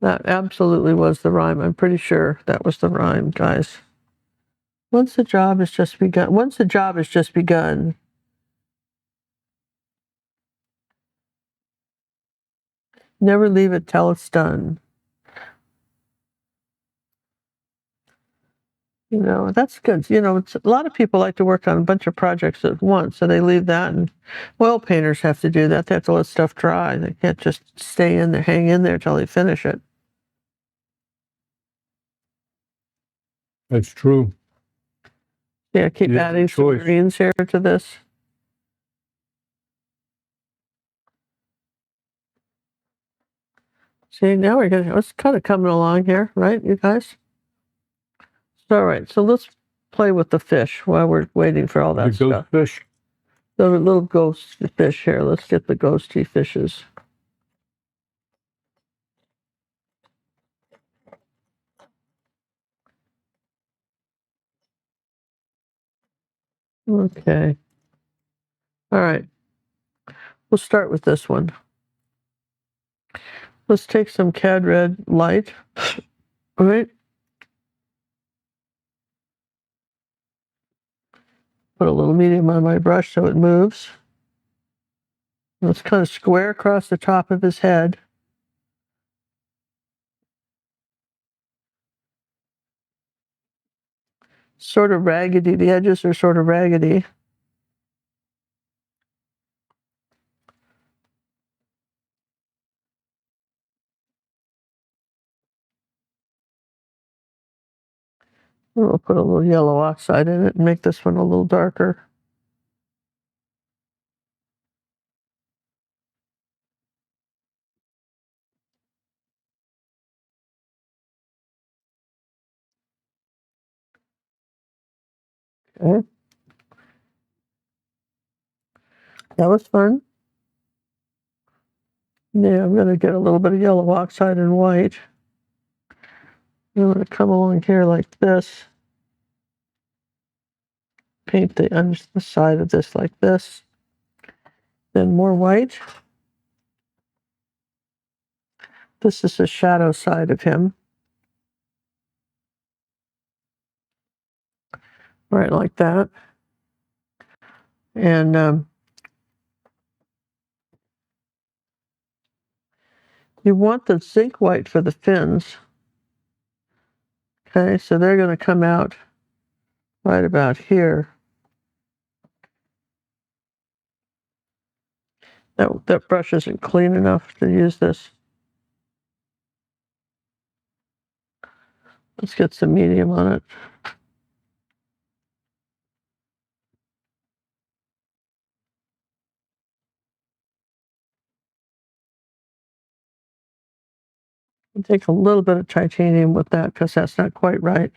That absolutely was the rhyme. I'm pretty sure that was the rhyme, guys. Once the job has just begun, never leave it till it's done. That's good. A lot of people like to work on a bunch of projects at once, so they leave that, and oil painters have to do that. They have to let stuff dry. They can't just stay in there, hang in there till they finish it. That's true. Yeah, keep adding some greens here to this. See, now it's kind of coming along here, right, you guys? All right, so let's play with the fish while we're waiting for all that stuff. Ghost fish? The little ghost fish here. Let's get the ghosty fishes. Okay. All right. We'll start with this one. Let's take some Cad Red Light. All right. Put a little medium on my brush so it moves. Let's kind of square across the top of his head. Sort of raggedy. The edges are sort of raggedy. We'll put a little yellow oxide in it and make this one a little darker. Okay. That was fun. Yeah, I'm going to get a little bit of yellow oxide and white. I'm going to come along here like this. Paint the side of this like this. Then more white. This is the shadow side of him. Right like that. And you want the zinc white for the fins. Okay, so they're going to come out right about here. That brush isn't clean enough to use this. Let's get some medium on it. Take a little bit of titanium with that because that's not quite right.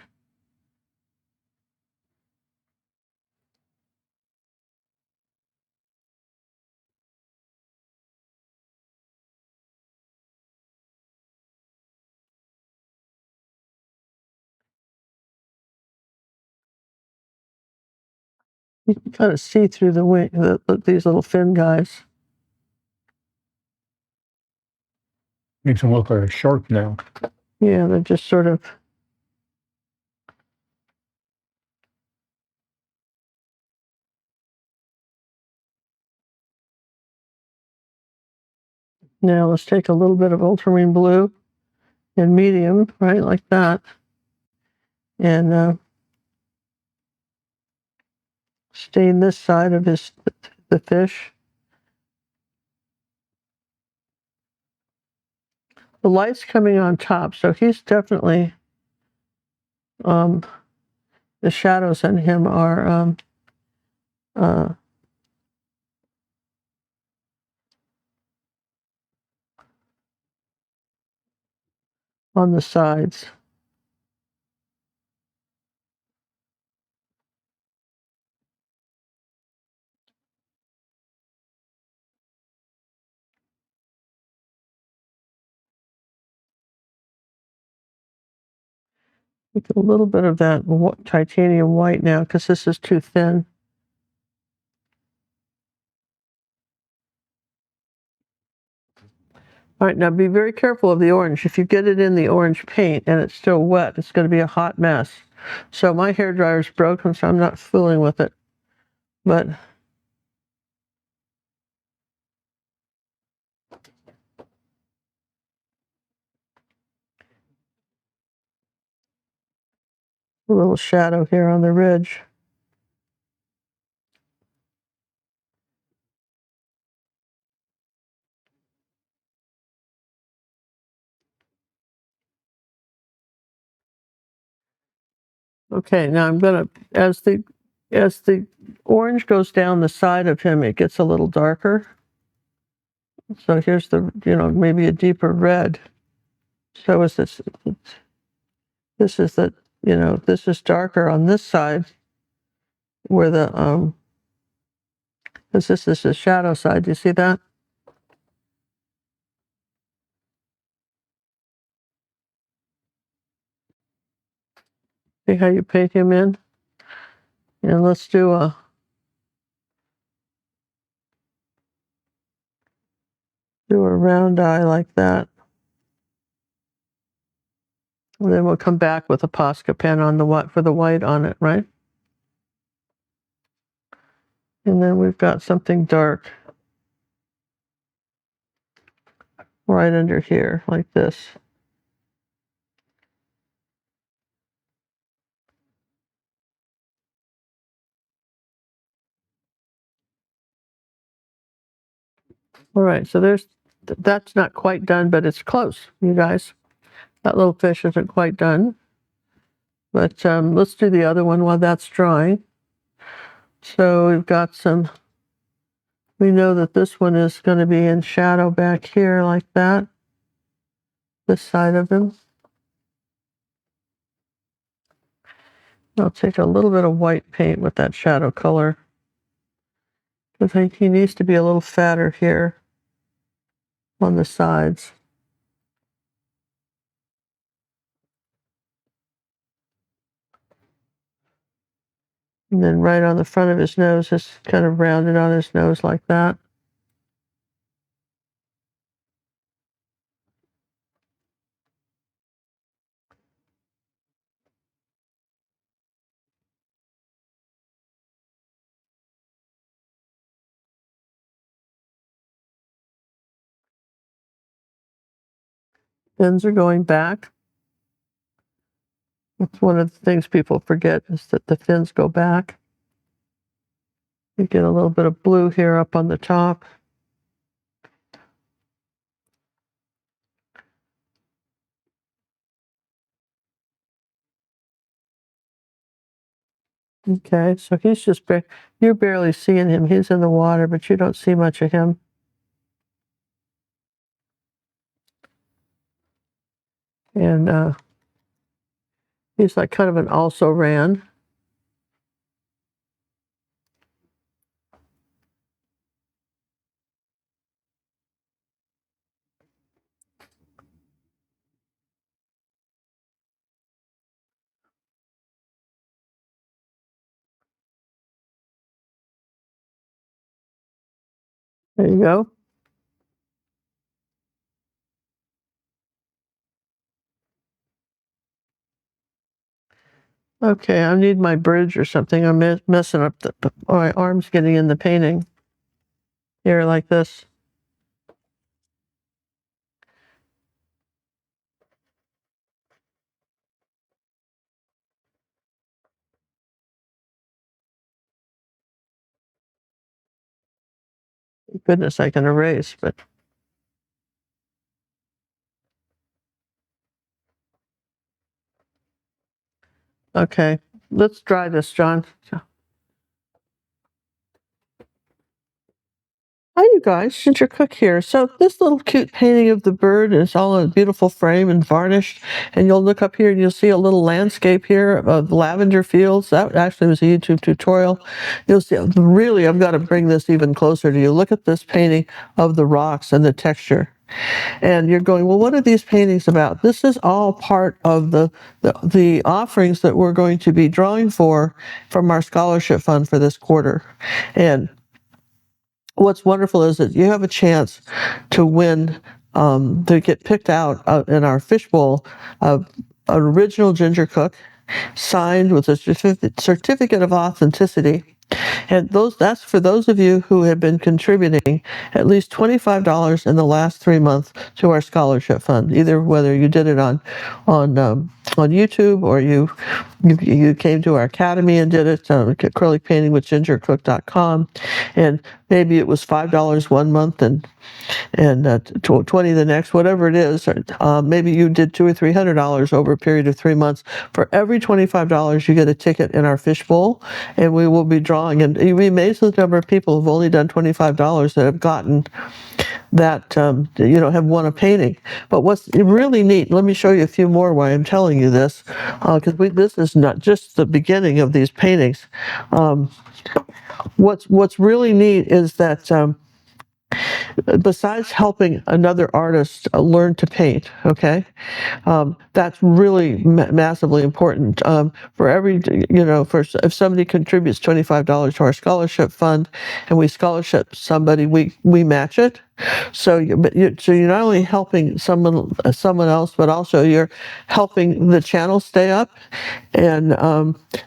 You can kind of see through the wing, these little fin guys. Makes them look like a shark now. Yeah, they're just sort of. Now let's take a little bit of ultramarine blue and medium, right, like that. And stain this side of the fish. The light's coming on top, so he's definitely, the shadows on him are, on the sides. Make a little bit of that titanium white now because this is too thin. All right, now be very careful of the orange. If you get it in the orange paint and it's still wet, it's going to be a hot mess. So my hairdryer's broken, so I'm not fooling with it. But a little shadow here on the ridge. Okay, now I'm gonna, as the orange goes down the side of him, it gets a little darker. So here's the, maybe a deeper red. So is this. This is the, this is darker on this side, where the this is the shadow side. Do you see that? See how you paint him in? And let's do a round eye like that. And then we'll come back with a Posca pen on the for the white on it, right? And then we've got something dark right under here, like this. All right, so that's not quite done, but it's close, you guys. That little fish isn't quite done. But let's do the other one while that's drying. So we've got some, we know that this one is going to be in shadow back here like that, this side of him. I'll take a little bit of white paint with that shadow color. I think he needs to be a little fatter here. on the sides. And then right on the front of his nose, just kind of rounded on his nose like that. Fins are going back. That's one of the things people forget, is that the fins go back. You get a little bit of blue here up on the top. Okay, so he's just, you're barely seeing him. He's in the water, but you don't see much of him. And he's like kind of an also-ran. There you go. Okay, I need my bridge or something. I'm messing up my arm's getting in the painting. Here, like this. Goodness, I can erase, but okay. Let's dry this, John. Hi, you guys. Ginger Cook here. So this little cute painting of the bird is all in a beautiful frame and varnished. And you'll look up here and you'll see a little landscape here of lavender fields. That actually was a YouTube tutorial. You'll see, really, I've got to bring this even closer to you. Look at this painting of the rocks and the texture. And you're going, well, what are these paintings about? This is all part of the offerings that we're going to be drawing from our scholarship fund for this quarter. And what's wonderful is that you have a chance to win, to get picked out in our fishbowl of an original Ginger Cook, signed with a certificate of authenticity. And that's for those of you who have been contributing at least $25 in the last 3 months to our scholarship fund, either whether you did it on YouTube or you came to our academy and did it, acrylic painting with gingercook.com, and maybe it was $5 one month and 20 the next, whatever it is. Maybe you did $200 or $300 over a period of 3 months. For every $25, you get a ticket in our fishbowl, and we will be drawing. And you'll be amazed at the number of people who've only done $25 that have gotten that, have won a painting. But what's really neat, let me show you a few more why I'm telling you this, because this is not just the beginning of these paintings. What's really neat is that besides helping another artist learn to paint, okay, that's really massively important. For every, if somebody contributes $25 to our scholarship fund and we scholarship somebody, we match it. So you're not only helping someone else, but also you're helping the channel stay up and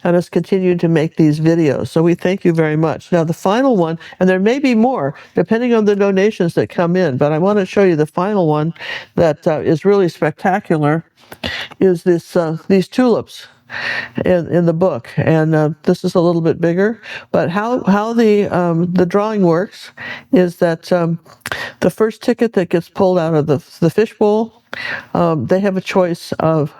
us continue to make these videos. So we thank you very much. Now the final one, and there may be more depending on the donations that come in, but I want to show you the final one that is really spectacular. Is these tulips in the book, and this is a little bit bigger. But how the drawing works is that the first ticket that gets pulled out of the fishbowl, they have a choice of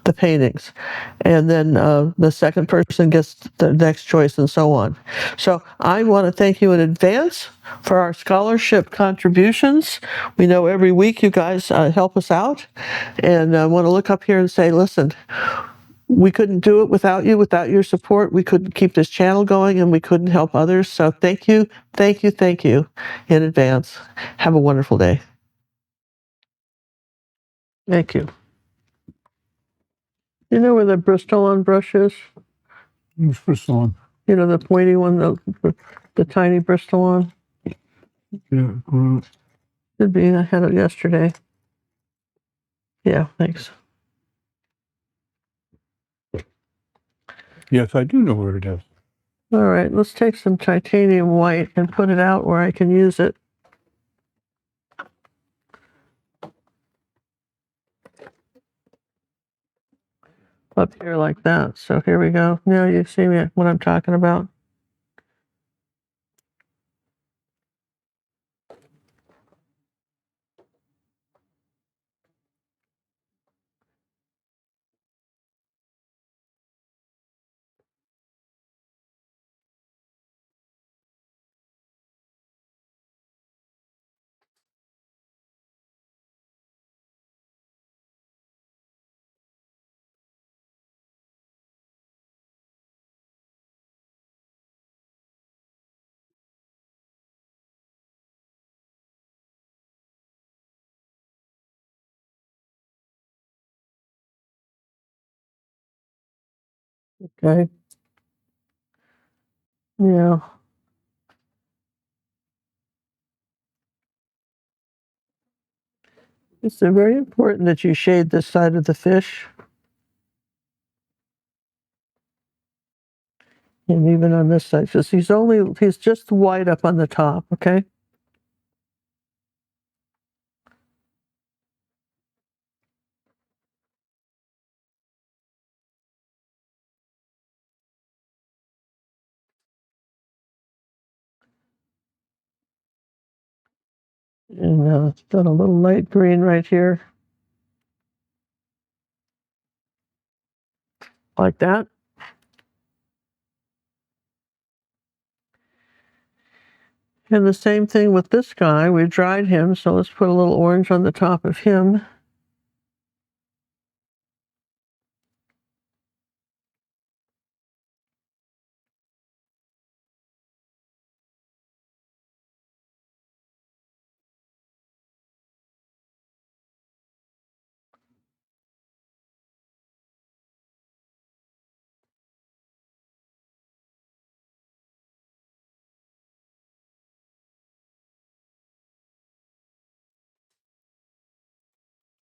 the paintings, and then the second person gets the next choice, and so on. So I want to thank you in advance for our scholarship contributions. We know every week you guys help us out, and I want to look up here and say, listen, we couldn't do it without you. Without your support, we couldn't keep this channel going, and we couldn't help others. So thank you in advance. Have a wonderful day. Thank you. You know where the Bristol-on brush is? Who's Bristol? You know, the pointy one, the tiny Bristol-on? Yeah, Should be. I had it yesterday. Yeah, thanks. yes, I do know where it is. All right, let's take some titanium white and put it out where I can use it. Up here like that. So here we go. Now you see what I'm talking about. Okay. Yeah. It's very important that you shade this side of the fish. And even on this side, because he's just white up on the top, okay? And it's got a little light green right here. Like that. And the same thing with this guy. We dried him, so let's put a little orange on the top of him.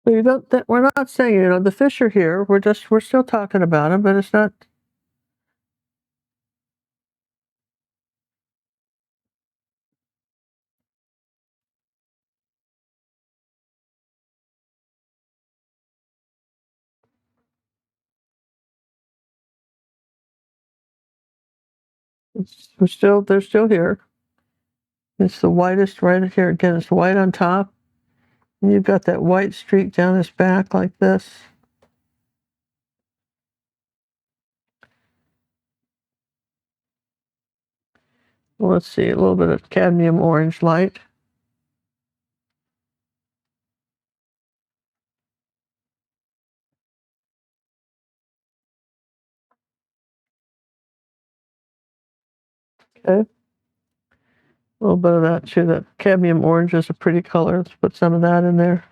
So you don't. We're not saying the fish are here. We're still talking about them, but it's not. They're still here. It's the whitest right here. Again, it's white on top. And you've got that white streak down his back like this. Well, let's see, a little bit of cadmium orange light. Okay. A little bit of that too. That cadmium orange is a pretty color. Let's put some of that in there.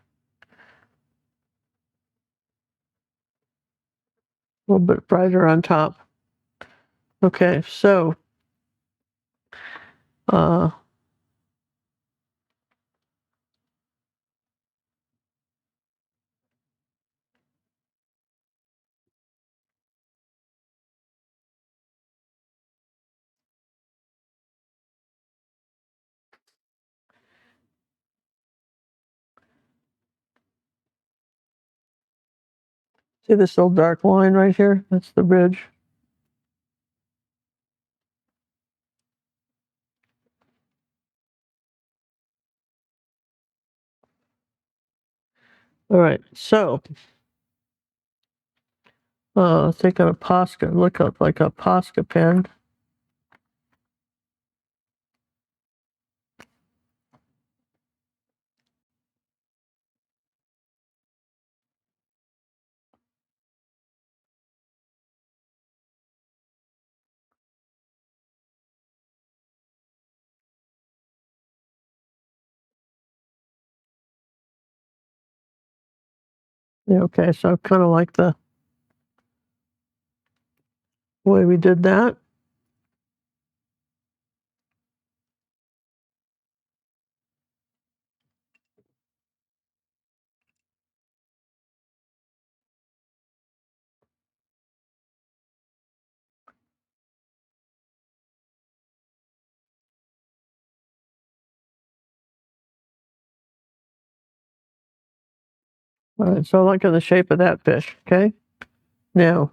A little bit brighter on top. Okay, so uh, see this little dark line right here? That's the ridge. All right, so take out a Posca, look up like a Posca pen. Yeah, okay, so I kind of like the way we did that. All right, so I like the shape of that fish, okay? Now,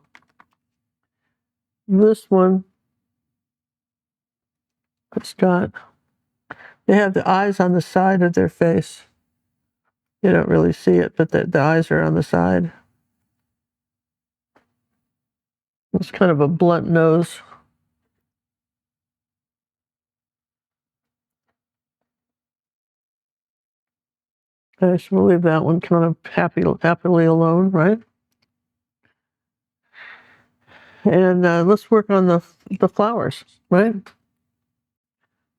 this one, it's got, they have the eyes on the side of their face. You don't really see it, but the eyes are on the side. It's kind of a blunt nose. I should leave that one kind of happily alone, right? And let's work on the flowers, right?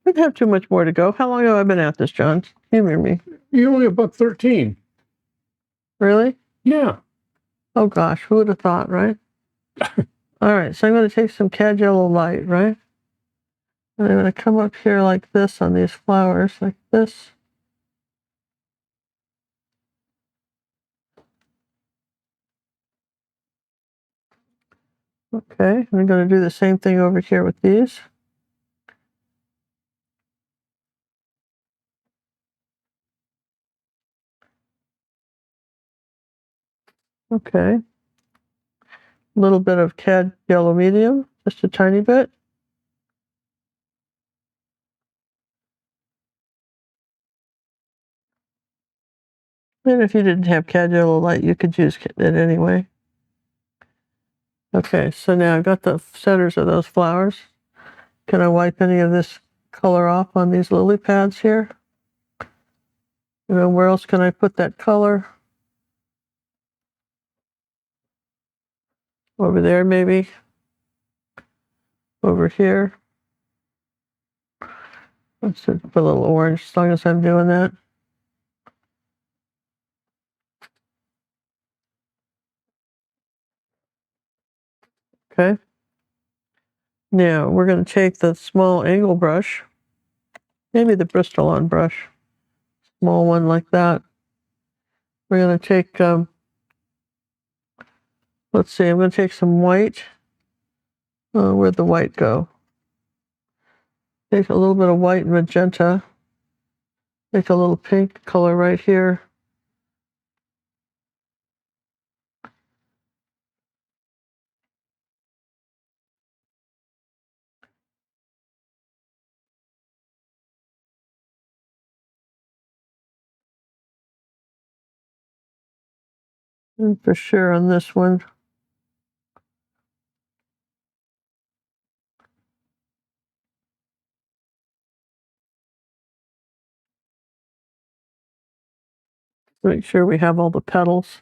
We don't have too much more to go. How long have I been at this, John? Humor me. You're only about 13. Really? Yeah. Oh gosh, who would have thought, right? All right, so I'm going to take some cad yellow light, right? And I'm going to come up here like this on these flowers, like this. Okay, and I'm going to do the same thing over here with these. Okay. A little bit of cad yellow medium, just a tiny bit. And if you didn't have cad yellow light, you could use it anyway. Okay, so now I've got the centers of those flowers. Can I wipe any of this color off on these lily pads here? You know, where else can I put that color? Over there, maybe. Over here. Let's put a little orange as long as I'm doing that. Okay. Now we're going to take the small angle brush, maybe the Bristol-on brush, small one like that. We're going to take, let's see, I'm going to take some white. Where'd the white go? Take a little bit of white and magenta. Make a little pink color right here. And for sure on this one. Make sure we have all the petals.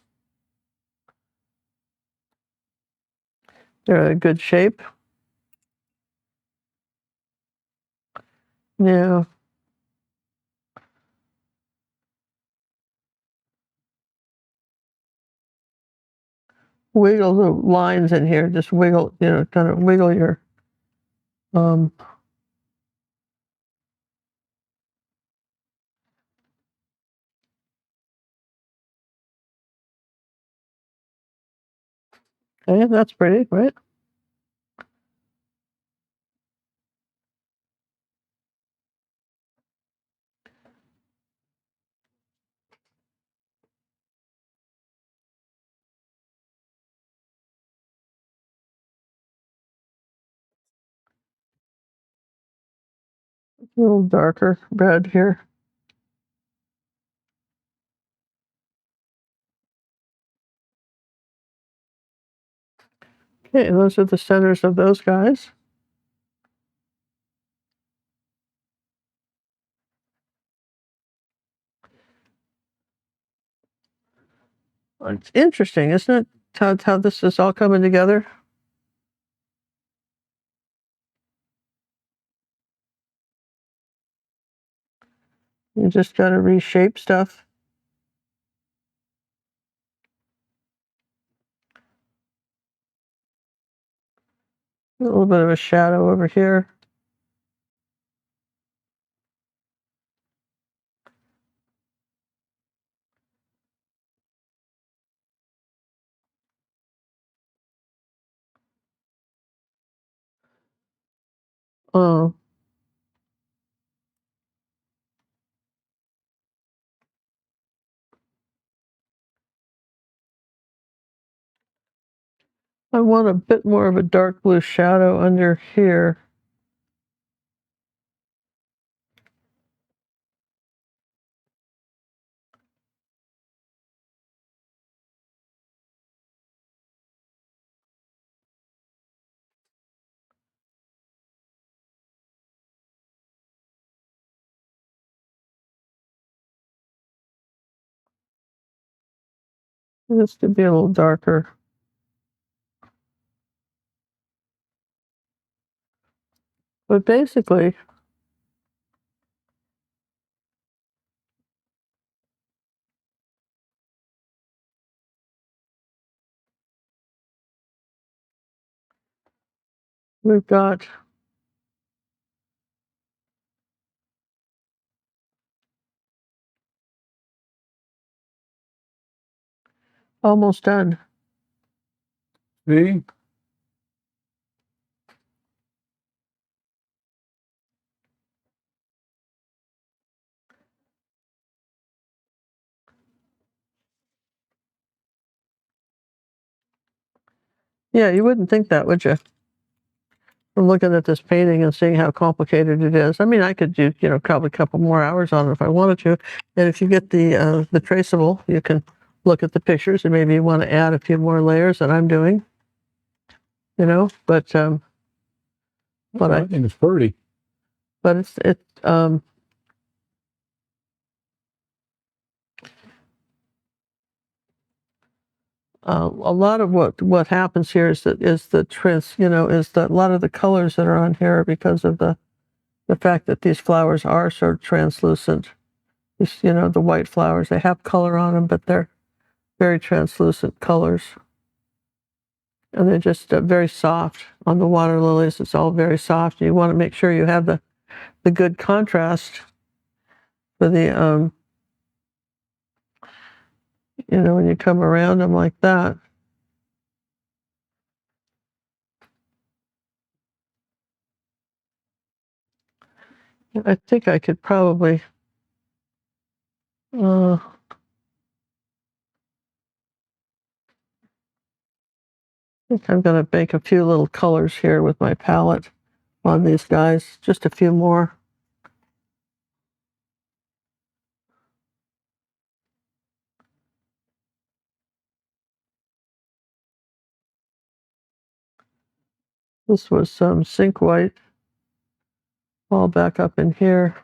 They're in a good shape. Now, wiggle the lines in here. Just wiggle, you know, kind of wiggle your, um, okay, that's pretty, right? A little darker red here. Okay, those are the centers of those guys. It's interesting, isn't it? How this is all coming together. You just got to reshape stuff. A little bit of a shadow over here. Oh, I want a bit more of a dark blue shadow under here. This could be a little darker. But basically, we've got almost done. See? Yeah, you wouldn't think that, would you? From looking at this painting and seeing how complicated it is. I mean, I could do, probably a couple more hours on it if I wanted to. And if you get the traceable, you can look at the pictures and maybe you want to add a few more layers that I'm doing. But I think it's pretty. but it's a lot of what happens here is that a lot of the colors that are on here are because of the fact that these flowers are sort of translucent. The white flowers, they have color on them, but they're very translucent colors. And they're just very soft. On the water lilies, it's all very soft. You want to make sure you have the good contrast for the, when you come around them like that. I think I could probably, I think I'm going to make a few little colors here with my palette on these guys, just a few more. This was some sink white, all back up in here.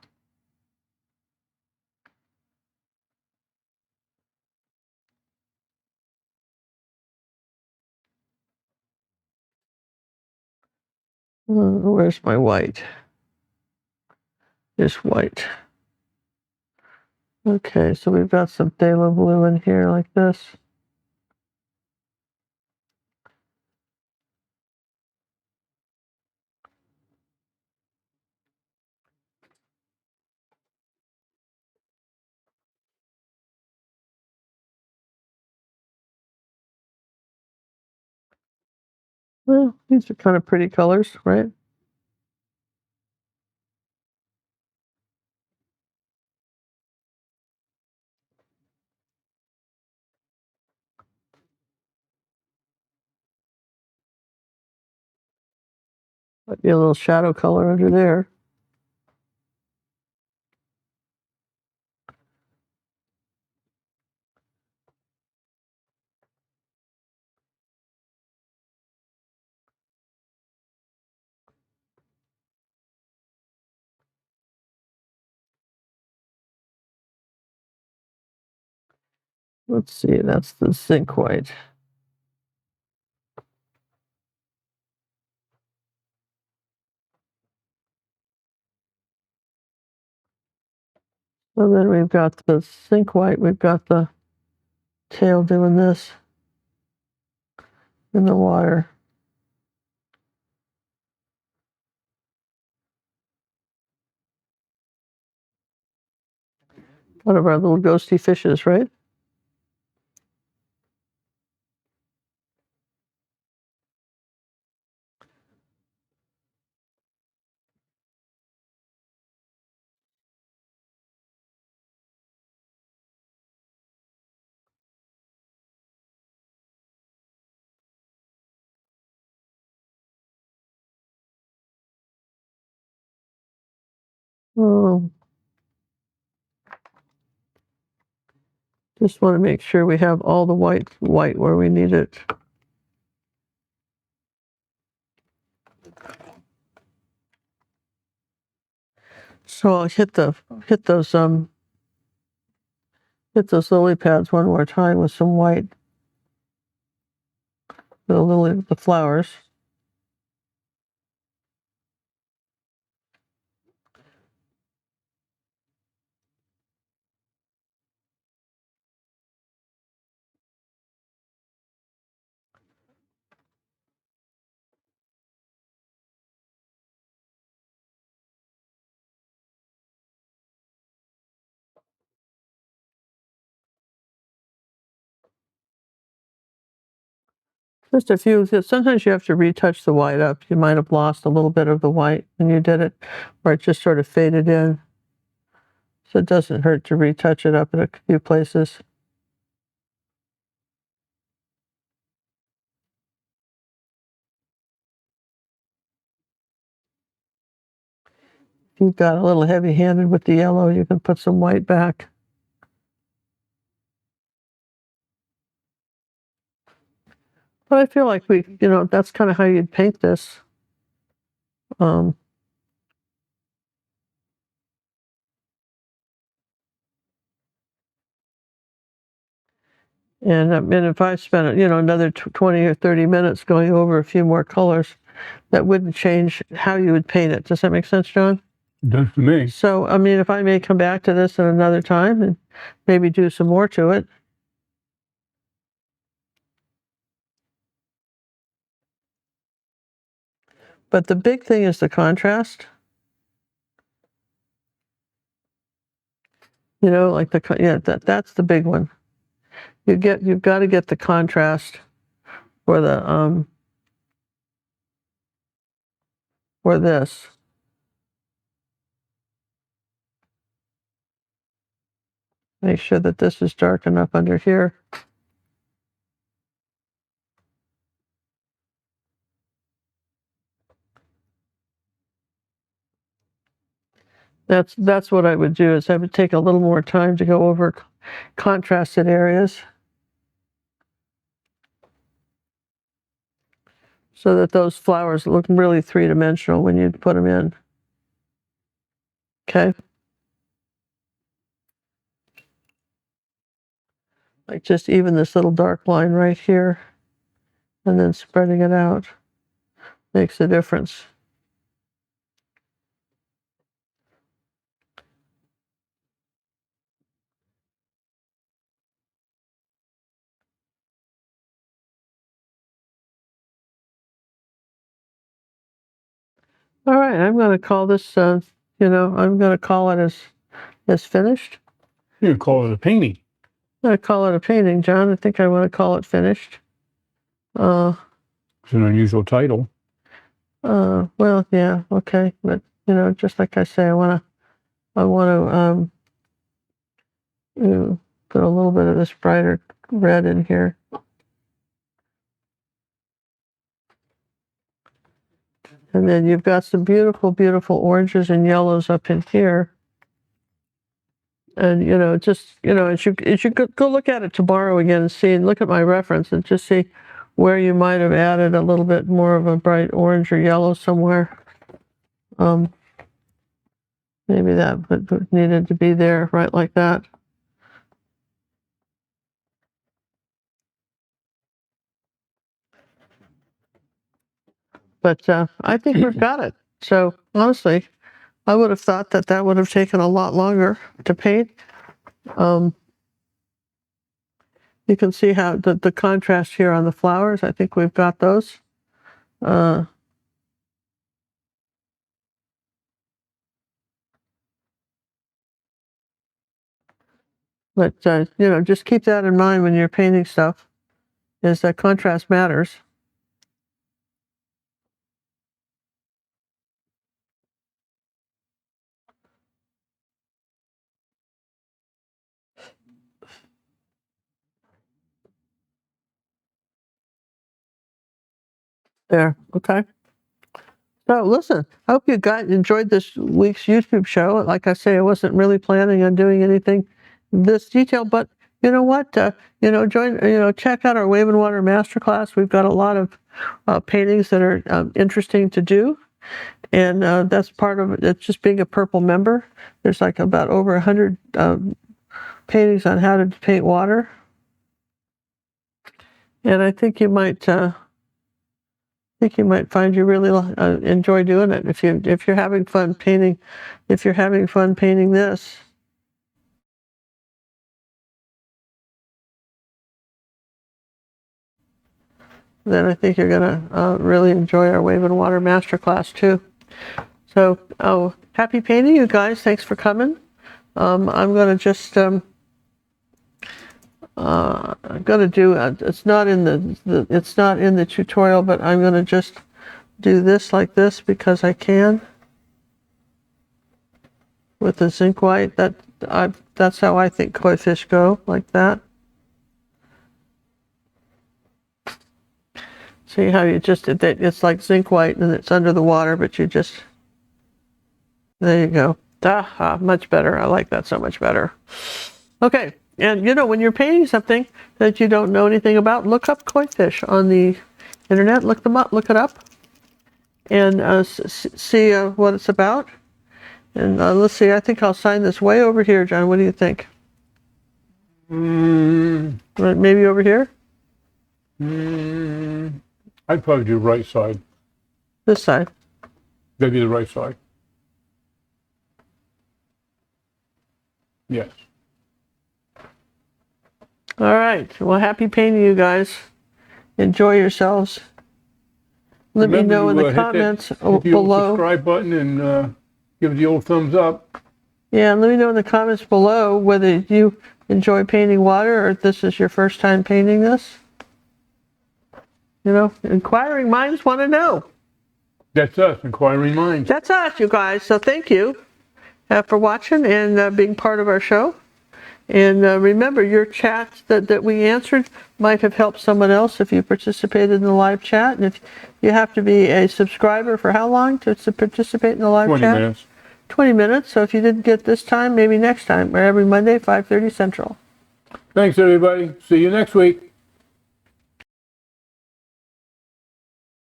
Where's my white? There's white. Okay, so we've got some phthalo blue in here like this. Well, these are kind of pretty colors, right? Might be a little shadow color under there. Let's see, that's the zinc white. And then we've got the zinc white, we've got the tail doing this in the water. One of our little ghosty fishes, right? Oh, just want to make sure we have all the white where we need it. So I'll hit those lily pads one more time with some white, the flowers. Just a few. Sometimes you have to retouch the white up. You might have lost a little bit of the white when you did it, or it just sort of faded in. So it doesn't hurt to retouch it up in a few places. If you've got a little heavy-handed with the yellow, you can put some white back. But I feel like that's kind of how you'd paint this. Um, and if I spent, another 20 or 30 minutes going over a few more colors, that wouldn't change how you would paint it. Does that make sense, John? It does to me. So, if I may come back to this at another time and maybe do some more to it. But the big thing is the contrast. That's the big one. You've got to get the contrast for this. Make sure that this is dark enough under here. That's what I would do, is I would take a little more time to go over contrasted areas so that those flowers look really three-dimensional when you put them in. Okay? Like just even this little dark line right here, and then spreading it out makes a difference. All right, I'm going to call this, I'm going to call it as finished. You can call it a painting. I'm going to call it a painting, John. I think I want to call it finished. It's an unusual title. Well, yeah, okay, but just like I say, I want to put a little bit of this brighter red in here. And then you've got some beautiful, beautiful oranges and yellows up in here. And, as you go look at it tomorrow again and look at my reference and just see where you might have added a little bit more of a bright orange or yellow somewhere. Maybe that needed to be there, right like that. But I think we've got it. So honestly, I would have thought that would have taken a lot longer to paint. You can see how the contrast here on the flowers. I think we've got those. But, you know, just keep that in mind when you're painting stuff, is that contrast matters. There, okay. So listen, I hope you enjoyed this week's YouTube show. Like I say, I wasn't really planning on doing anything this detailed, but you know what? You know, check out our Wave and Water Masterclass. We've got a lot of paintings that are interesting to do, and that's part of it. It's just being a Purple member. There's like about over 100 paintings on how to paint water, and I think you might. Find you really enjoy doing it if you're having fun painting. If you're having fun painting this, then I think you're gonna really enjoy our Wave and Water Masterclass too. So, happy painting, you guys! Thanks for coming. I'm gonna just I'm gonna do. It's not in the tutorial, but I'm gonna just do this like this because I can with the zinc white. That's how I think koi fish go, like that. See how you just it's like zinc white and it's under the water, but you just, there you go. Much better. I like that so much better. Okay, and you know, when you're painting something that you don't know anything about, look up koi fish on the internet. Look them up, look it up, and see what it's about. And let's see, I think I'll sign this way over here, John. What do you think? Maybe over here? I'd probably do right side. This side. Maybe the right side. Yes. All right. Well, happy painting, you guys. Enjoy yourselves. Let me know in the comments hit the below. Old subscribe button and give it the old thumbs up. Yeah, and let me know in the comments below whether you enjoy painting water or if this is your first time painting this. You know, inquiring minds want to know. That's us, inquiring minds. That's us, you guys. So thank you for watching and being part of our show. And remember, your chats that we answered might have helped someone else if you participated in the live chat. And if you have to be a subscriber for how long to participate in the live 20 chat? 20 minutes. 20 minutes. So if you didn't get this time, maybe next time. Or every Monday, 5:30 Central. Thanks, everybody. See you next week.